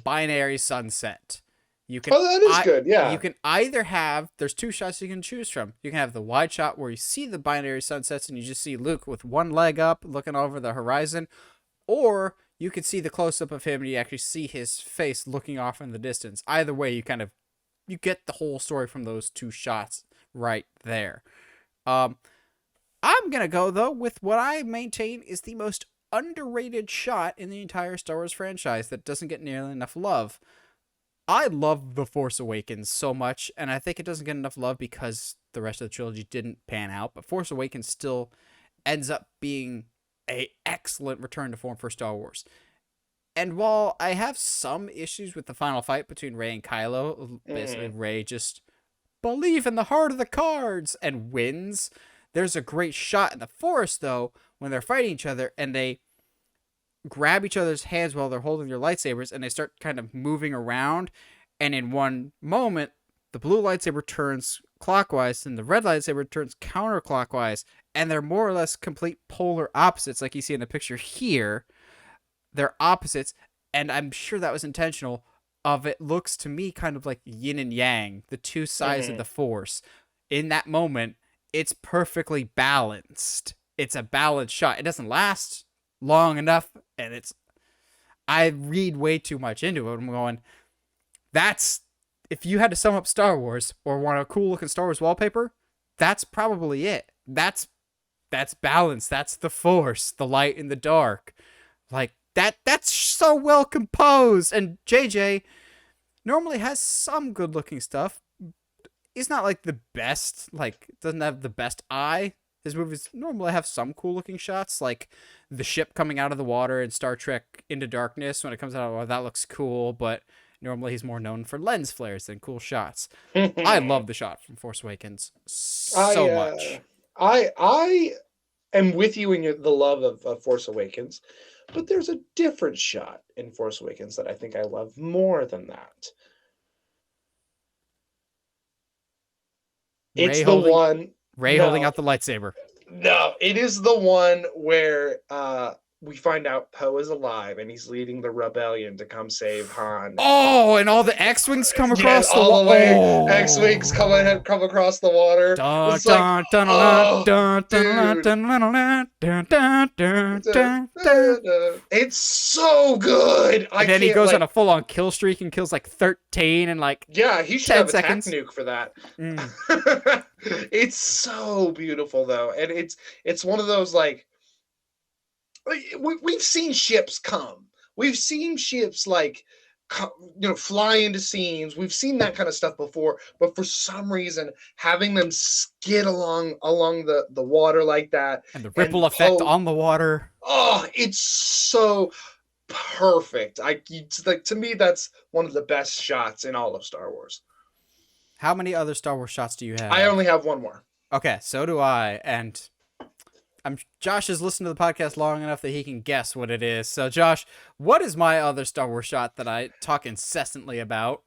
binary sunset. You can Oh, that is good. you Yeah. can either have there's two shots you can choose from. You can have the wide shot where you see the binary sunsets and you just see Luke with one leg up looking over the horizon, or you can see the close up of him and you actually see his face looking off in the distance. Either way, you get the whole story from those two shots right there. Um, I'm gonna go though with what I maintain is the most underrated shot in the entire Star Wars franchise that doesn't get nearly enough love. I love The Force Awakens so much, and I think it doesn't get enough love because the rest of the trilogy didn't pan out, but Force Awakens still ends up being a excellent return to form for Star Wars. And while I have some issues with the final fight between Rey and Kylo, basically Mhm. Rey just believe in the heart of the cards and wins. There's a great shot in the forest though when they're fighting each other and they grab each other's hands while they're holding their lightsabers and they start kind of moving around, and in one moment the blue lightsaber turns clockwise and the red lightsaber turns counterclockwise, and they're more or less complete polar opposites like you see in the picture here. They're opposites, and I'm sure that was intentional. Of it looks to me kind of like yin and yang, the two sides of Mhm. the force. In that moment, it's perfectly balanced. It's a balanced shot. It doesn't last long enough, and it's I read way too much into it. I'm going, that's if you had to sum up Star Wars or want a cool looking Star Wars wallpaper, that's probably it. That's balance. That's the force, the light and the dark. Like that's so well composed. And JJ normally has some good looking stuff. He's not like the best, like doesn't have the best eye. His movies normally have some cool looking shots, like the ship coming out of the water in Star Trek Into Darkness. When it comes out, oh, that looks cool, but normally he's more known for lens flares than cool shots. I love the shot from Force Awakens I so uh, much. I am with you in the love of Force Awakens, but there's a different shot in Force Awakens that I think I love more than that. It's Ray the holding one. Ray holding No, out the lightsaber. no, it is the one where we find out Poe is alive and he's leading the rebellion to come save Han. Oh, and all the X-wings come Yeah, across the all wall. the way X-wings Oh. come across the water. Dun It's like, dun dun dun oh, dun dun dude, dun dun dun dun dun dun dun. it's so good. I And then he can't goes on like, a full-on kill streak and kills like 13 in like yeah, he should 10 have a tac seconds. nuke for that. Mm. It's so beautiful though, and it's one of those like we've seen ships come. We've seen ships like fly into scenes. We've seen that kind of stuff before, but for some reason, having them skid along the water like that, And the ripple and effect Poe, on the water. oh, it's so perfect. It's like to me, that's one of the best shots in all of Star Wars. How many other Star Wars shots do you I have? only have one more. Okay, so do I. And Josh has listened to the podcast long enough that he can guess what it is. So Josh, what is my other Star Wars shot that I talk incessantly about?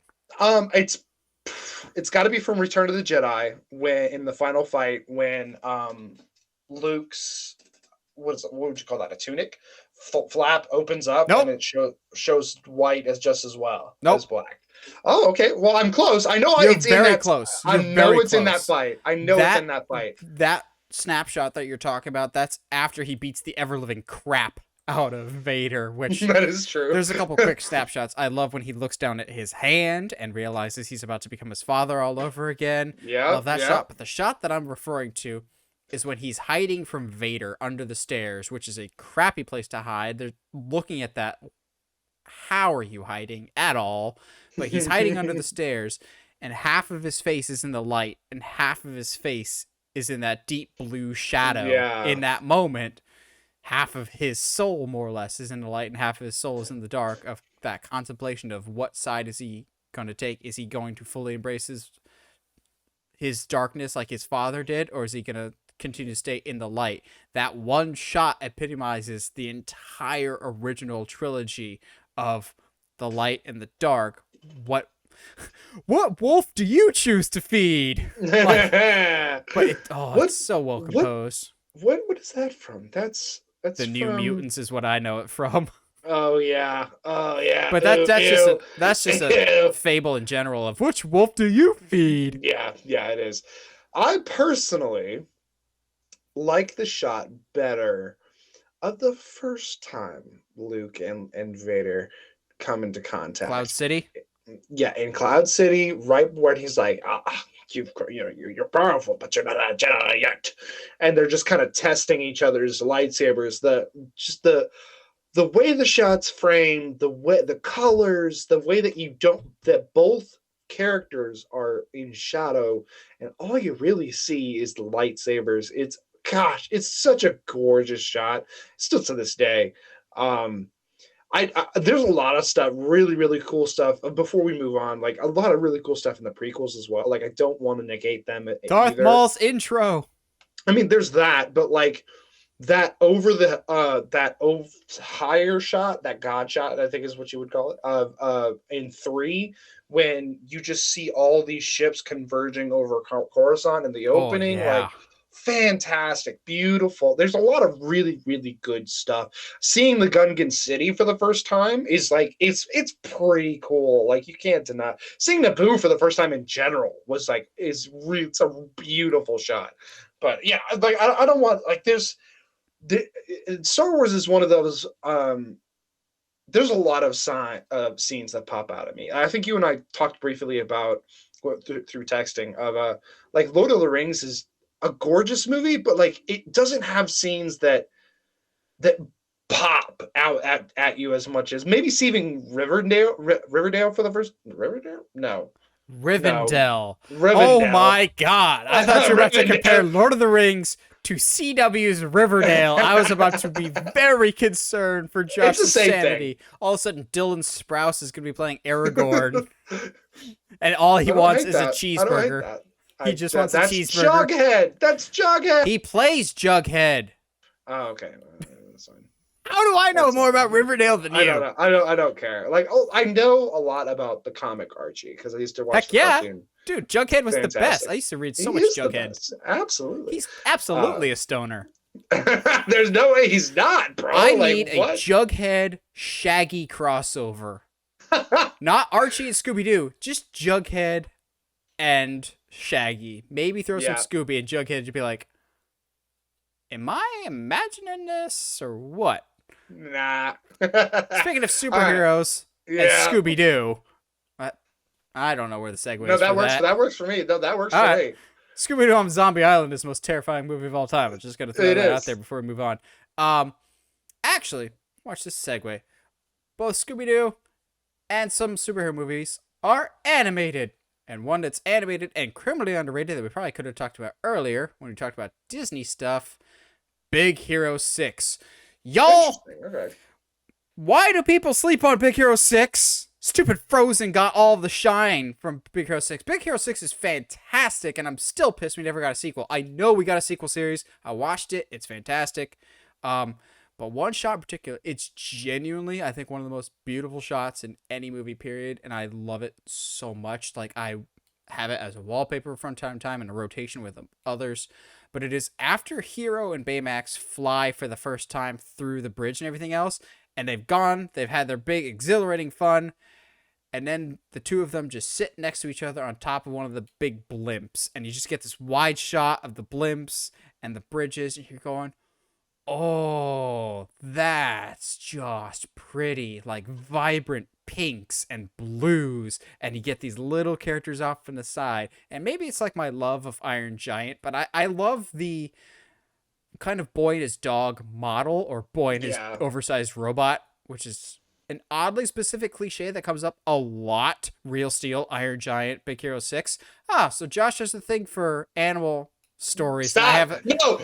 It's got to be from Return of the Jedi when in the final fight when Luke's what would you call that, a tunic flap opens up Nope. and it shows white as just as well Nope. as black. Oh, okay. Well, I'm close. I know You're it's very in that. close. I You're know very it's in that close. fight. I know it's in that fight. That snapshot that you're talking about, that's after he beats the ever-living crap out of Vader, which That is true. there's a couple quick snapshots. I love when he looks down at his hand and realizes he's about to become his father all over again. Yeah. Love that shot. But the shot that I'm referring to is when he's hiding from Vader under the stairs, which is a crappy place to hide. They're looking at that. How are you hiding at all? But he's hiding under the stairs, and half of his face is in the light, and half of his face is in that deep blue shadow. Yeah. In that moment, half of his soul, more or less, is in the light, and half of his soul is in the dark, of that contemplation of what side is he going to take. Is he going to fully embrace his darkness like his father did, or is he going to continue to stay in the light? That one shot epitomizes the entire original trilogy of the light and the dark. What wolf do you choose to feed? Like, but it's so well composed. What is that from? That's the New Mutants is what I know it from. Oh yeah. But that's just a fable in general of which wolf do you feed? Yeah, it is. I personally like the shot better of the first time Luke and Vader come into contact. Cloud City? Yeah, in Cloud City, right when he's like, you're powerful, but you're not a Jedi yet. And they're just kind of testing each other's lightsabers. The way the shot's framed, the colors, the way that both characters are in shadow, and all you really see is the lightsabers. It's such a gorgeous shot, still to this day. There's a lot of stuff, really, really cool stuff. Before we move on, like a lot of really cool stuff in the prequels as well. Like I don't want to negate them. Darth Maul's intro. I mean, there's that, but like that higher shot, that God shot, I think is what you would call it, in 3, when you just see all these ships converging over Coruscant in the opening, like fantastic, beautiful. There's a lot of really, really good stuff. Seeing the Gungan City for the first time is like it's pretty cool. Like you can't deny. Seeing Naboo for the first time in general was like it's a beautiful shot. But yeah, like I don't want like Star Wars is one of those. There's a lot of scenes that pop out at me. I think you and I talked briefly about through texting of like Lord of the Rings is a gorgeous movie, but like it doesn't have scenes that pop out at you as much as maybe seeing Riverdale for the first Riverdale. Oh my God! I thought you were about to compare Lord of the Rings to CW's Riverdale. I was about to be very concerned for Josh's sanity. All of a sudden, Dylan Sprouse is going to be playing Aragorn, and all he wants is a cheeseburger. He just wants a cheeseburger. Jughead. That's Jughead. He plays Jughead. Oh, okay. That's fine. How do I know more about Riverdale than you? I don't care. Like, I know a lot about the comic Archie because I used to watch. Heck yeah, dude! Jughead was the best. I used to read so much Jughead. Absolutely, he's absolutely a stoner. There's no way he's not, bro. I need a Jughead Shaggy crossover. Not Archie and Scooby Doo, just Jughead and Shaggy. Maybe throw some Scooby and Jughead to be like, am I imagining this or what? Nah. Speaking of superheroes and Scooby Doo, I don't know where the segue is. That works for me. No, that works for me. Scooby Doo on Zombie Island is the most terrifying movie of all time. I'm just gonna throw that out there before we move on. Actually, watch this segue. Both Scooby Doo and some superhero movies are animated. And one that's animated and criminally underrated that we probably could have talked about earlier when we talked about Disney stuff, Big Hero 6. Y'all, why do people sleep on Big Hero 6? Stupid Frozen got all the shine from Big Hero 6. Big Hero 6 is fantastic, and I'm still pissed we never got a sequel. I know we got a sequel series. I watched it. It's fantastic. But one shot in particular, it's genuinely, I think, one of the most beautiful shots in any movie, period. And I love it so much. Like, I have it as a wallpaper from time to time in a rotation with others. But it is after Hero and Baymax fly for the first time through the bridge and everything else, and they've had their big exhilarating fun, and then the two of them just sit next to each other on top of one of the big blimps, and you just get this wide shot of the blimps and the bridges, and you're going, oh, that's just pretty, like vibrant pinks and blues, and you get these little characters off on the side. And maybe it's like my love of Iron Giant, but I love the kind of boy and his dog model, or boy and his oversized robot, which is an oddly specific cliche that comes up a lot. Real Steel, Iron Giant, Big Hero 6. So Josh has a thing for animal stories. Stop! No,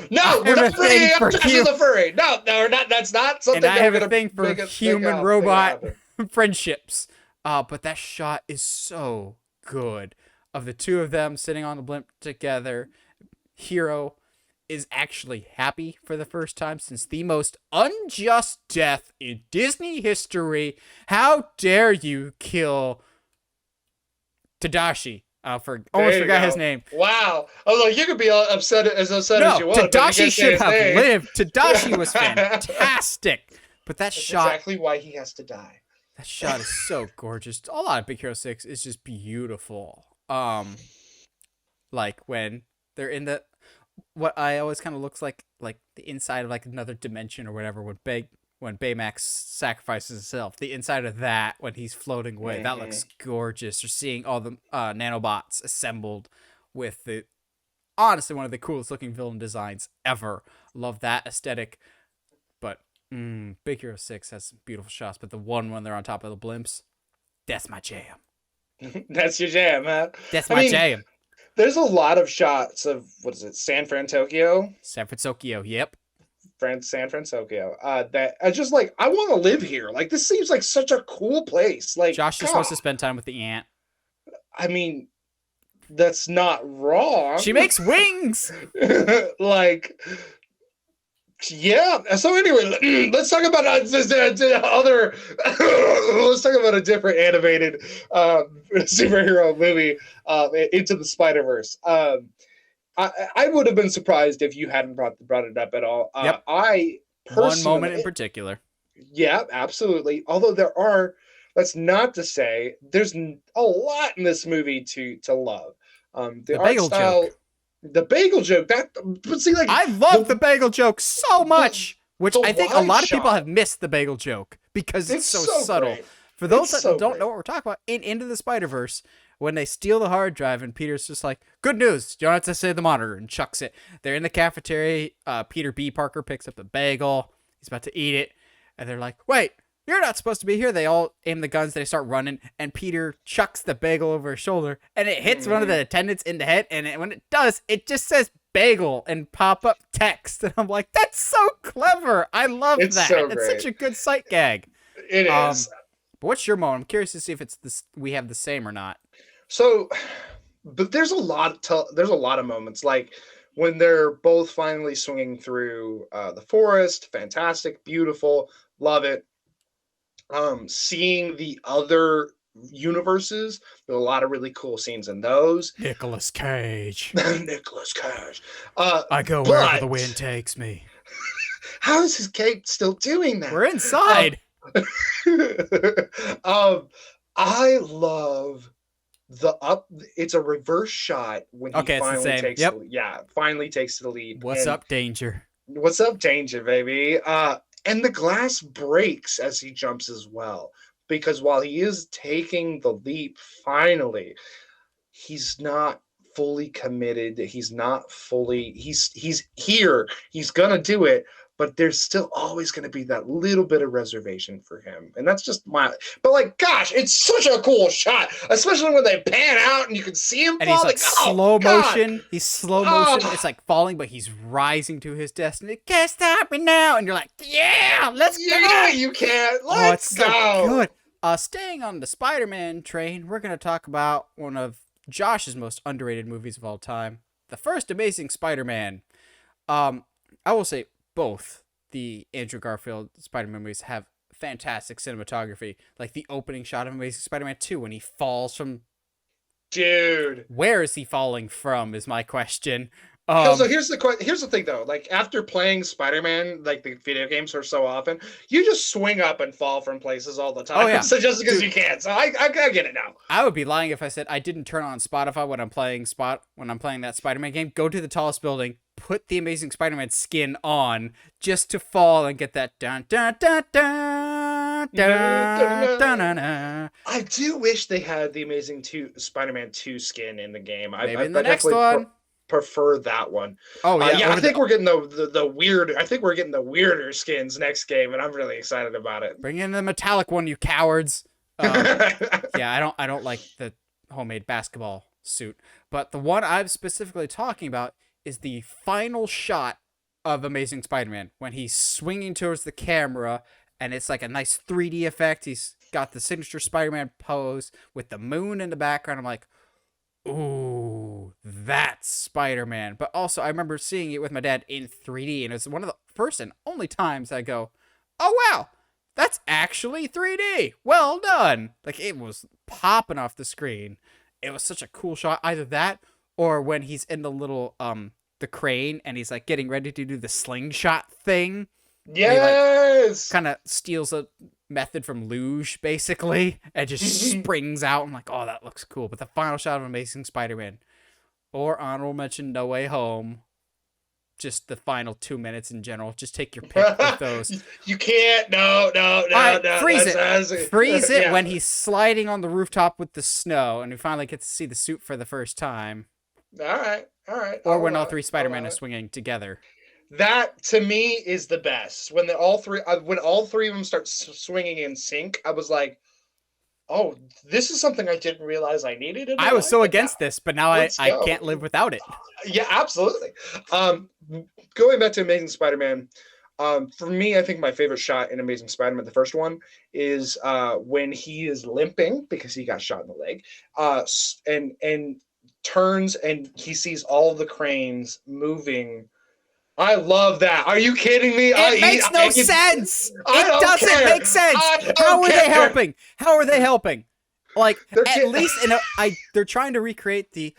we're not bringing up Josh as a furry. No, we're not. That's not something. And I have a thing for human robot friendships. But that shot is so good of the two of them sitting on the blimp together. Hero is actually happy for the first time since the most unjust death in Disney history. How dare you kill Tadashi? Almost forgot his name. Wow. I was like, you could be upset as you want. Tadashi should have lived. Tadashi was fantastic. But that's shot... exactly why he has to die. That shot is so gorgeous. A lot of Big Hero 6 is just beautiful. Like when they're in the... what I always kind of looks like the inside of like another dimension or whatever, when Baymax sacrifices himself, the inside of that when he's floating away, that looks gorgeous. You're seeing all the nanobots assembled with the honestly one of the coolest looking villain designs ever. Love that aesthetic. But Big Hero 6 has some beautiful shots, but the one when they're on top of the blimps, that's my jam. That's your jam, huh? That's my jam. There's a lot of shots of, what is it, San Francisco? San Francisco, yep. San Francisco. That I just like, I want to live here. Like, this seems like such a cool place. Like, Josh just wants to spend time with the ant. I mean, that's not wrong. She makes wings! Like, yeah. So anyway, let's talk about other. Let's talk about a different animated superhero movie, Into the Spider-Verse. I would have been surprised if you hadn't brought it up at all. Yep. I personally, one moment in particular. Yeah, absolutely. Although that's not to say there's a lot in this movie to love. The art bagel style, joke. The bagel joke. I love the bagel joke so much, which I think a lot of people have missed the bagel joke because it's so subtle. Great. For those that don't know what we're talking about, in Into the Spider-Verse, when they steal the hard drive and Peter's just like, good news, you don't have to save the monitor, and chucks it. They're in the cafeteria. Peter B. Parker picks up the bagel. He's about to eat it. And they're like, wait, you're not supposed to be here. They all aim the guns. They start running. And Peter chucks the bagel over his shoulder. And it hits one of the attendants in the head. And when it does, it just says bagel and pop-up text. And I'm like, that's so clever. I love that. So it's such a good sight gag. It is. But what's your moment? I'm curious to see if we have the same or not. So, but there's a lot of moments, like when they're both finally swinging through the forest. Fantastic, beautiful, love it. Seeing the other universes, there's a lot of really cool scenes in those. Nicolas Cage. Nicolas Cage. I go wherever the wind takes me. How is his cape still doing that? We're inside. I love it's a reverse shot when he finally takes the lead. What's up, danger? What's up, danger, baby? And the glass breaks as he jumps as well, because while he is taking the leap, finally, he's not fully committed. He's here. He's gonna do it. But there's still always going to be that little bit of reservation for him. And that's just but like, gosh, it's such a cool shot, especially when they pan out and you can see him and fall. He's like slow motion. He's slow motion. It's like falling, but he's rising to his destiny. Can't stop me now. And you're like, yeah, let's go. Yeah, you can't. Let's go. So good. Staying on the Spider-Man train, we're going to talk about one of Josh's most underrated movies of all time, the first Amazing Spider-Man. I will say, both the Andrew Garfield Spider-Man movies have fantastic cinematography. Like the opening shot of Amazing Spider-Man 2 when he falls from Dude. Where is he falling from is my question. So here's the thing though, like after playing Spider-Man, like the video games for so often, you just swing up and fall from places all the time. Oh, yeah. So just because Dude. you can't, so I get it now. I would be lying if I said I didn't turn on Spotify when I'm playing that Spider-Man game. Go to the tallest building, put the Amazing Spider-Man skin on, just to fall and get that dun dun dun dun dun dun dun dun. I do wish they had the Amazing Spider-Man 2 skin in the game. Maybe in the next one. Prefer that one. Oh yeah, I think we're getting the weird. I think we're getting the weirder skins next game, and I'm really excited about it. Bring in the metallic one, you cowards. Yeah, I don't like the homemade basketball suit, but the one I'm specifically talking about is the final shot of Amazing Spider-Man when he's swinging towards the camera, and it's like a nice 3D effect. He's got the signature Spider-Man pose with the moon in the background. I'm like, ooh, that's Spider-Man. But also, I remember seeing it with my dad in 3D, and it's one of the first and only times I go, oh, wow, that's actually 3D. Well done. Like, it was popping off the screen. It was such a cool shot. Either that, or when he's in the little, the crane, and he's, like, getting ready to do the slingshot thing. Yes! Kind of steals a method from Luge, basically, and just springs out. I'm like, oh, that looks cool. But the final shot of Amazing Spider-Man, or honorable mention, No Way Home, just the final 2 minutes in general. Just take your pick with those. You can't. No. Freeze it when he's sliding on the rooftop with the snow, and we finally get to see the suit for the first time. All right. Or when all three Spider-Men are swinging together. That to me is the best. When all three of them start swinging in sync, I was like, "Oh, this is something I didn't realize I needed." I was so against this, but now I can't live without it. Yeah, absolutely. Going back to Amazing Spider-Man, for me, I think my favorite shot in Amazing Spider-Man, the first one, is when he is limping because he got shot in the leg, and turns and he sees all the cranes moving. I love that. Are you kidding me? It makes no sense. It doesn't make sense. How are they helping? How are they helping? Like, at least they're trying to recreate the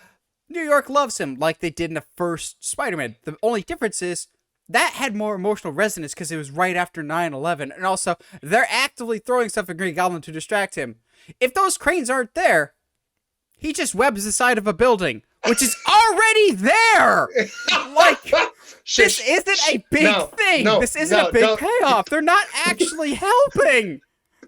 New York loves him like they did in the first Spider-Man. The only difference is that had more emotional resonance because it was right after 9/11. And also, they're actively throwing stuff at Green Goblin to distract him. If those cranes aren't there, he just webs the side of a building, which is already there. Like, this isn't a big thing. This isn't a big payoff. They're not actually helping.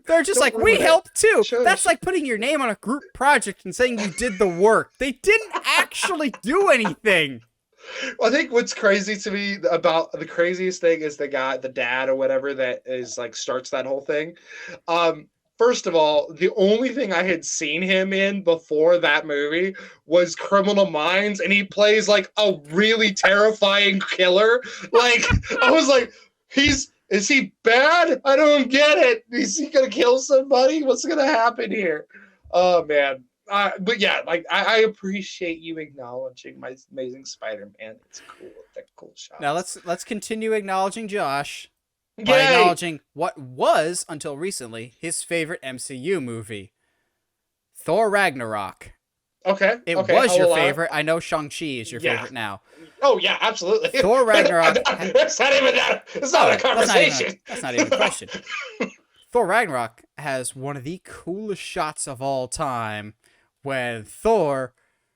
They're just like, we help too. That's like putting your name on a group project and saying you did the work. They didn't actually do anything. I think what's crazy to me about the craziest thing is the dad or whatever that is like starts that whole thing. First of all, the only thing I had seen him in before that movie was Criminal Minds, and he plays like a really terrifying killer. Like, I was like, is he bad? I don't get it. Is he gonna kill somebody? What's gonna happen here? Oh man. But yeah, like I appreciate you acknowledging my Amazing Spider-Man. It's cool. That cool shot. Now let's continue acknowledging Josh. By acknowledging what was, until recently, his favorite MCU movie, Thor Ragnarok. Okay. It was your favorite. I know Shang-Chi is your favorite now. Oh, yeah, absolutely. Thor Ragnarok. That's not even that. It's not a conversation. That's not even a question. Thor Ragnarok has one of the coolest shots of all time when Thor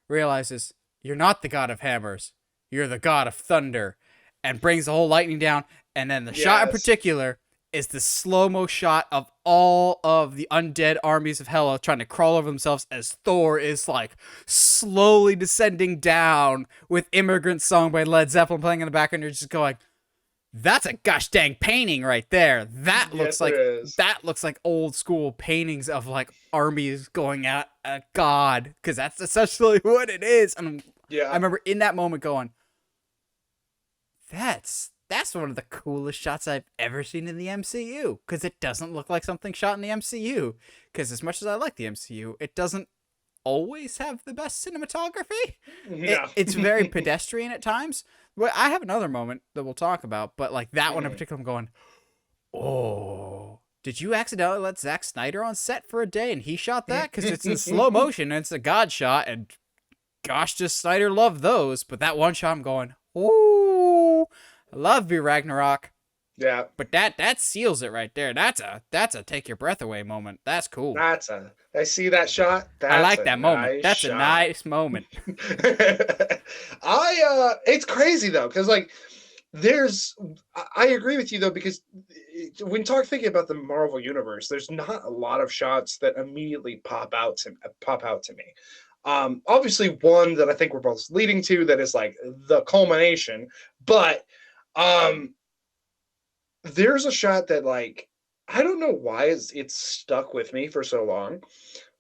realizes you're not the god of hammers, you're the god of thunder, and brings the whole lightning down. And then the shot in particular is the slow-mo shot of all of the undead armies of Hela trying to crawl over themselves as Thor is, like, slowly descending down with Immigrant Song by Led Zeppelin playing in the background. You're just going, that's a gosh dang painting right there. That looks like old school paintings of, like, armies going at a god, because that's essentially what it is. And I remember in that moment going, that's one of the coolest shots I've ever seen in the MCU, because it doesn't look like something shot in the MCU. Because as much as I like the MCU, it doesn't always have the best cinematography. It's very pedestrian at times. Well, I have another moment that we'll talk about, but like that one in particular, I'm going, oh, did you accidentally let Zack Snyder on set for a day and he shot that? Because it's in slow motion and it's a God shot, and gosh, does Snyder love those. But that one shot, I'm going, ooh, I love you, Ragnarok. Yeah. But that seals it right there. That's a take your breath away moment. That's cool. I see that shot. I That's like a that moment. nice That's shot. a nice moment. It's crazy though, because like I agree with you though, because when thinking about the Marvel universe, there's not a lot of shots that immediately pop out to me. Obviously one that I think we're both leading to that is like the culmination, but there's a shot that like I don't know why it's stuck with me for so long,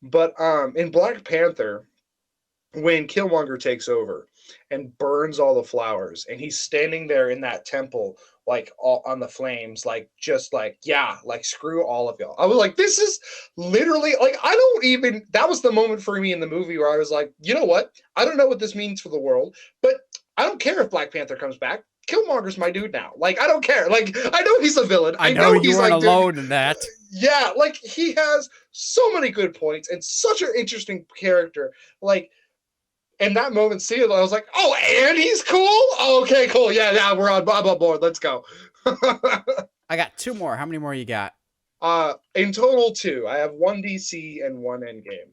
but in Black Panther, when Killmonger takes over and burns all the flowers, and he's standing there in that temple, like all on the flames, like just like, yeah, like screw all of y'all. I was like, this is literally like, I don't even, that was the moment for me in the movie where I was like, you know what? I don't know what this means for the world, but I don't care if Black Panther comes back. Killmonger's my dude now. Like, I don't care. Like, I know he's a villain. I know you he's weren't like, alone in that. Yeah, like he has so many good points and such an interesting character. Like, and that moment, see it, I was like, oh, and he's cool? Oh, okay, cool. Yeah, I'm on board. Let's go. I got two more. How many more you got? In total, two. I have one DC and one Endgame.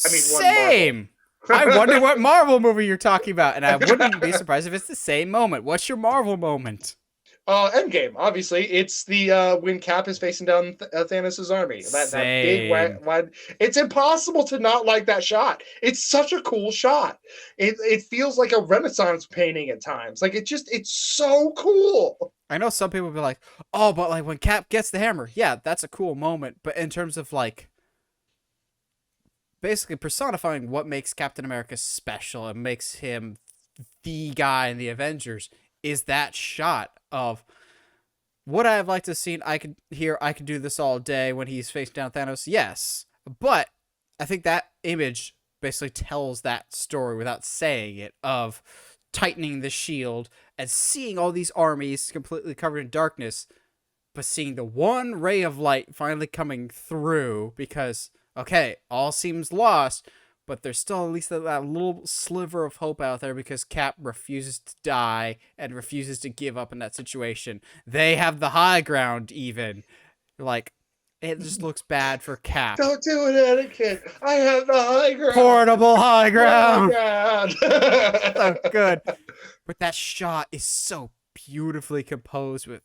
I mean, same. I wonder what Marvel movie you're talking about, and I wouldn't be surprised if it's the same moment. What's your Marvel moment? Endgame, obviously. It's the when Cap is facing down Thanos' army. That big wide. It's impossible to not like that shot. It's such a cool shot. It feels like a Renaissance painting at times. Like it's so cool. I know some people will be like, oh, but like when Cap gets the hammer, yeah, that's a cool moment. But in terms of like basically personifying what makes Captain America special and makes him the guy in the Avengers is that shot of would I have liked to have seen I could do this all day when he's facing down Thanos? Yes. But I think that image basically tells that story without saying it of tightening the shield and seeing all these armies completely covered in darkness, but seeing the one ray of light finally coming through because, okay, all seems lost, but there's still at least that little sliver of hope out there because Cap refuses to die and refuses to give up in that situation. They have the high ground even. Like, it just looks bad for Cap. Don't do it, Anakin. I have the high ground. Portable high ground. So good. But that shot is so beautifully composed with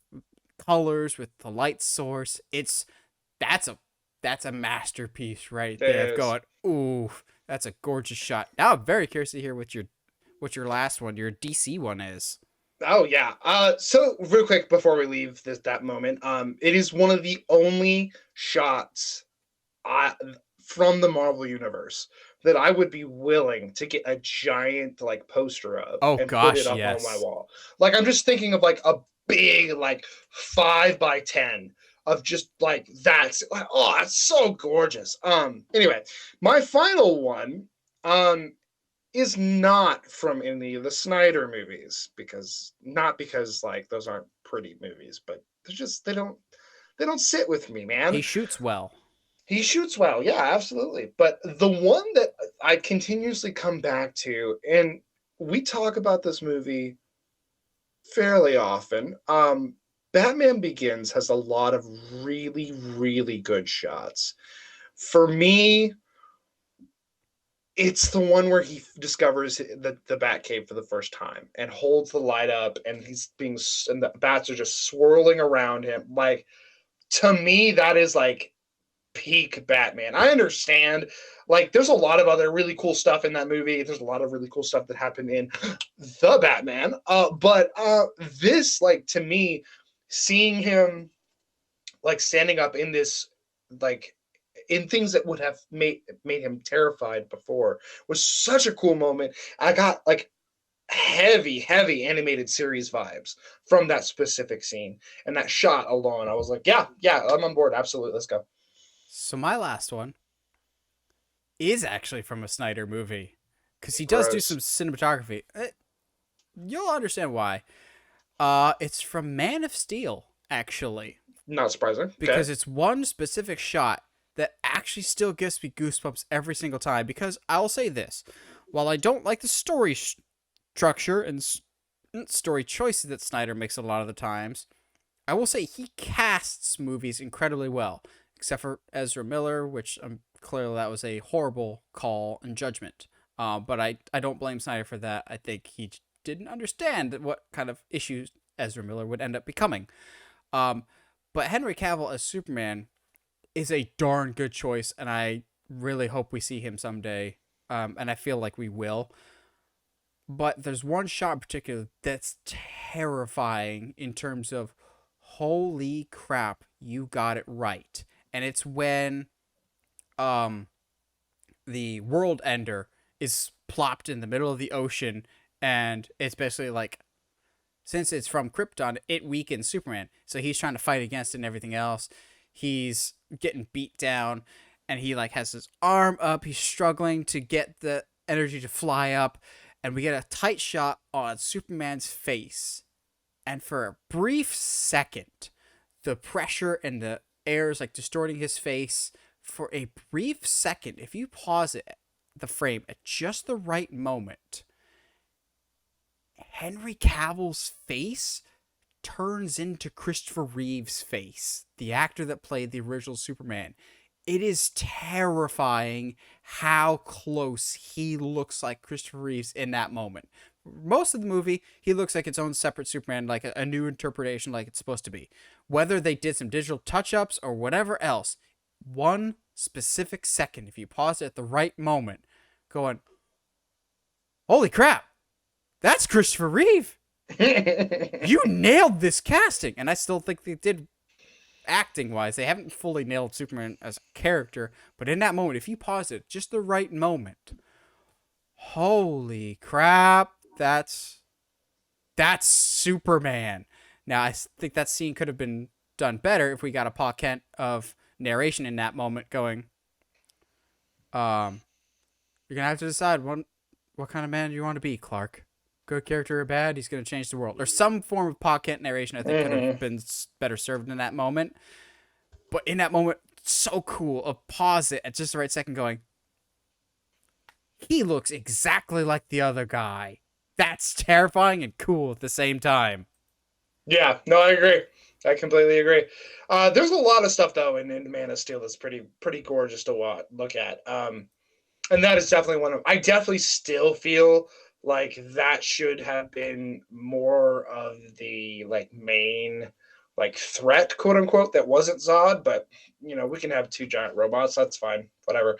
colors, with the light source. That's a masterpiece right there. Going, ooh, that's a gorgeous shot. Now I'm very curious to hear what your last one, your DC one is. Oh yeah. So real quick before we leave that moment, it is one of the only shots from the Marvel universe that I would be willing to get a giant like poster of and put it up on my wall. Like I'm just thinking of like a big like 5x10 of just like that's like, oh, that's so gorgeous. Anyway, my final one is not from any of the Snyder movies because like those aren't pretty movies, but they're just they don't sit with me, man. He shoots well. Yeah, absolutely. But the one that I continuously come back to, and we talk about this movie fairly often, Batman Begins has a lot of really, really good shots. For me, it's the one where he discovers the Batcave for the first time and holds the light up, and and the bats are just swirling around him. Like, to me, that is like peak Batman. I understand, like, there's a lot of other really cool stuff in that movie. There's a lot of really cool stuff that happened in the Batman. But this, like, to me, seeing him like standing up in this, like in things that would have made him terrified before was such a cool moment. I got like heavy animated series vibes from that specific scene and that shot alone. I was like, yeah, I'm on board. Absolutely. Let's go. So my last one is actually from a Snyder movie because he does do some cinematography. You'll understand why. It's from Man of Steel, actually, Not surprising. Okay. because it's one specific shot that actually still gives me goosebumps every single time. Because I'll say this, while I don't like the story structure and story choices that Snyder makes a lot of the times, I will say he casts movies incredibly well, except for Ezra Miller, which clearly that was a horrible call and judgment. But I don't blame Snyder for that. I think he didn't understand what kind of issues Ezra Miller would end up becoming. Um, but Henry Cavill as Superman is a darn good choice, and I really hope we see him someday. And I feel like we will. But there's one shot in particular that's terrifying in terms of holy crap, you got it right. And it's when the world ender is plopped in the middle of the ocean, and it's basically like, since it's from Krypton, it weakens Superman. So he's trying to fight against it and everything else. He's getting beat down, and he like has his arm up. He's struggling to get the energy to fly up, and we get a tight shot on Superman's face. And for a brief second, the pressure and the air is like distorting his face. For a brief second, if you pause it, the frame at just the right moment, Henry Cavill's face turns into Christopher Reeve's face, the actor that played the original Superman. It is terrifying how close he looks like Christopher Reeves in that moment. Most of the movie, he looks like its own separate Superman, like a new interpretation, like it's supposed to be. Whether they did some digital touch-ups or whatever else, one specific second, if you pause it at the right moment, going, holy crap, that's Christopher Reeve. You nailed this casting. And I still think they did acting-wise. They haven't fully nailed Superman as a character, but in that moment, if you pause it just the right moment, holy crap, that's Superman. Now, I think that scene could have been done better if we got a Paul Kent of narration in that moment going, you're gonna have to decide what kind of man you want to be, Clark. Good character or bad, he's gonna change the world. Or some form of Paul Kent narration I think could have been better served in that moment. But in that moment, so cool. Pause it at just the right second going, he looks exactly like the other guy. That's terrifying and cool at the same time. Yeah, no, I agree. I completely agree. There's a lot of stuff though in Man of Steel that's pretty gorgeous to look at. And that is definitely one of. I definitely still feel like that should have been more of the like main like threat, quote unquote, that wasn't Zod. But you know, we can have two giant robots. That's fine. Whatever.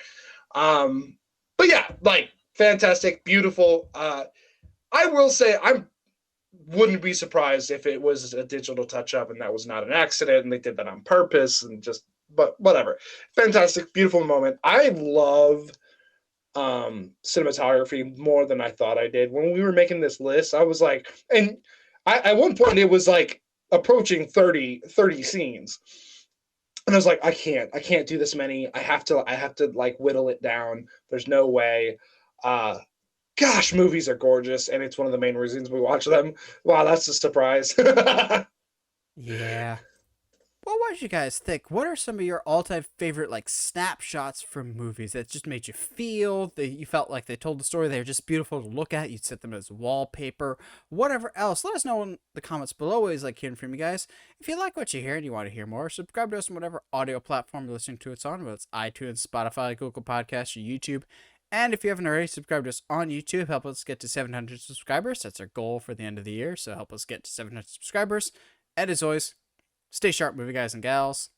But yeah, like fantastic, beautiful. I will say wouldn't be surprised if it was a digital touch up and that was not an accident and they did that on purpose and just, but whatever. Fantastic, beautiful moment. I love cinematography more than I thought I did. When we were making this list, I was like, and at one point it was like approaching 30 scenes. And I was like, I can't do this many. I have to like whittle it down. There's no way. Gosh, movies are gorgeous, and it's one of the main reasons we watch them. Wow, that's a surprise. Yeah. Well, what did you guys think? What are some of your all-time favorite like snapshots from movies that just made you feel that you felt like they told the story? They were just beautiful to look at. You'd set them as wallpaper, whatever else. Let us know in the comments below. Always like hearing from you guys. If you like what you hear and you want to hear more, subscribe to us on whatever audio platform you're listening to us on, whether it's iTunes, Spotify, Google Podcasts, or YouTube. And if you haven't already, subscribe to us on YouTube. Help us get to 700 subscribers. That's our goal for the end of the year. So help us get to 700 subscribers. And as always, stay sharp, movie guys and gals.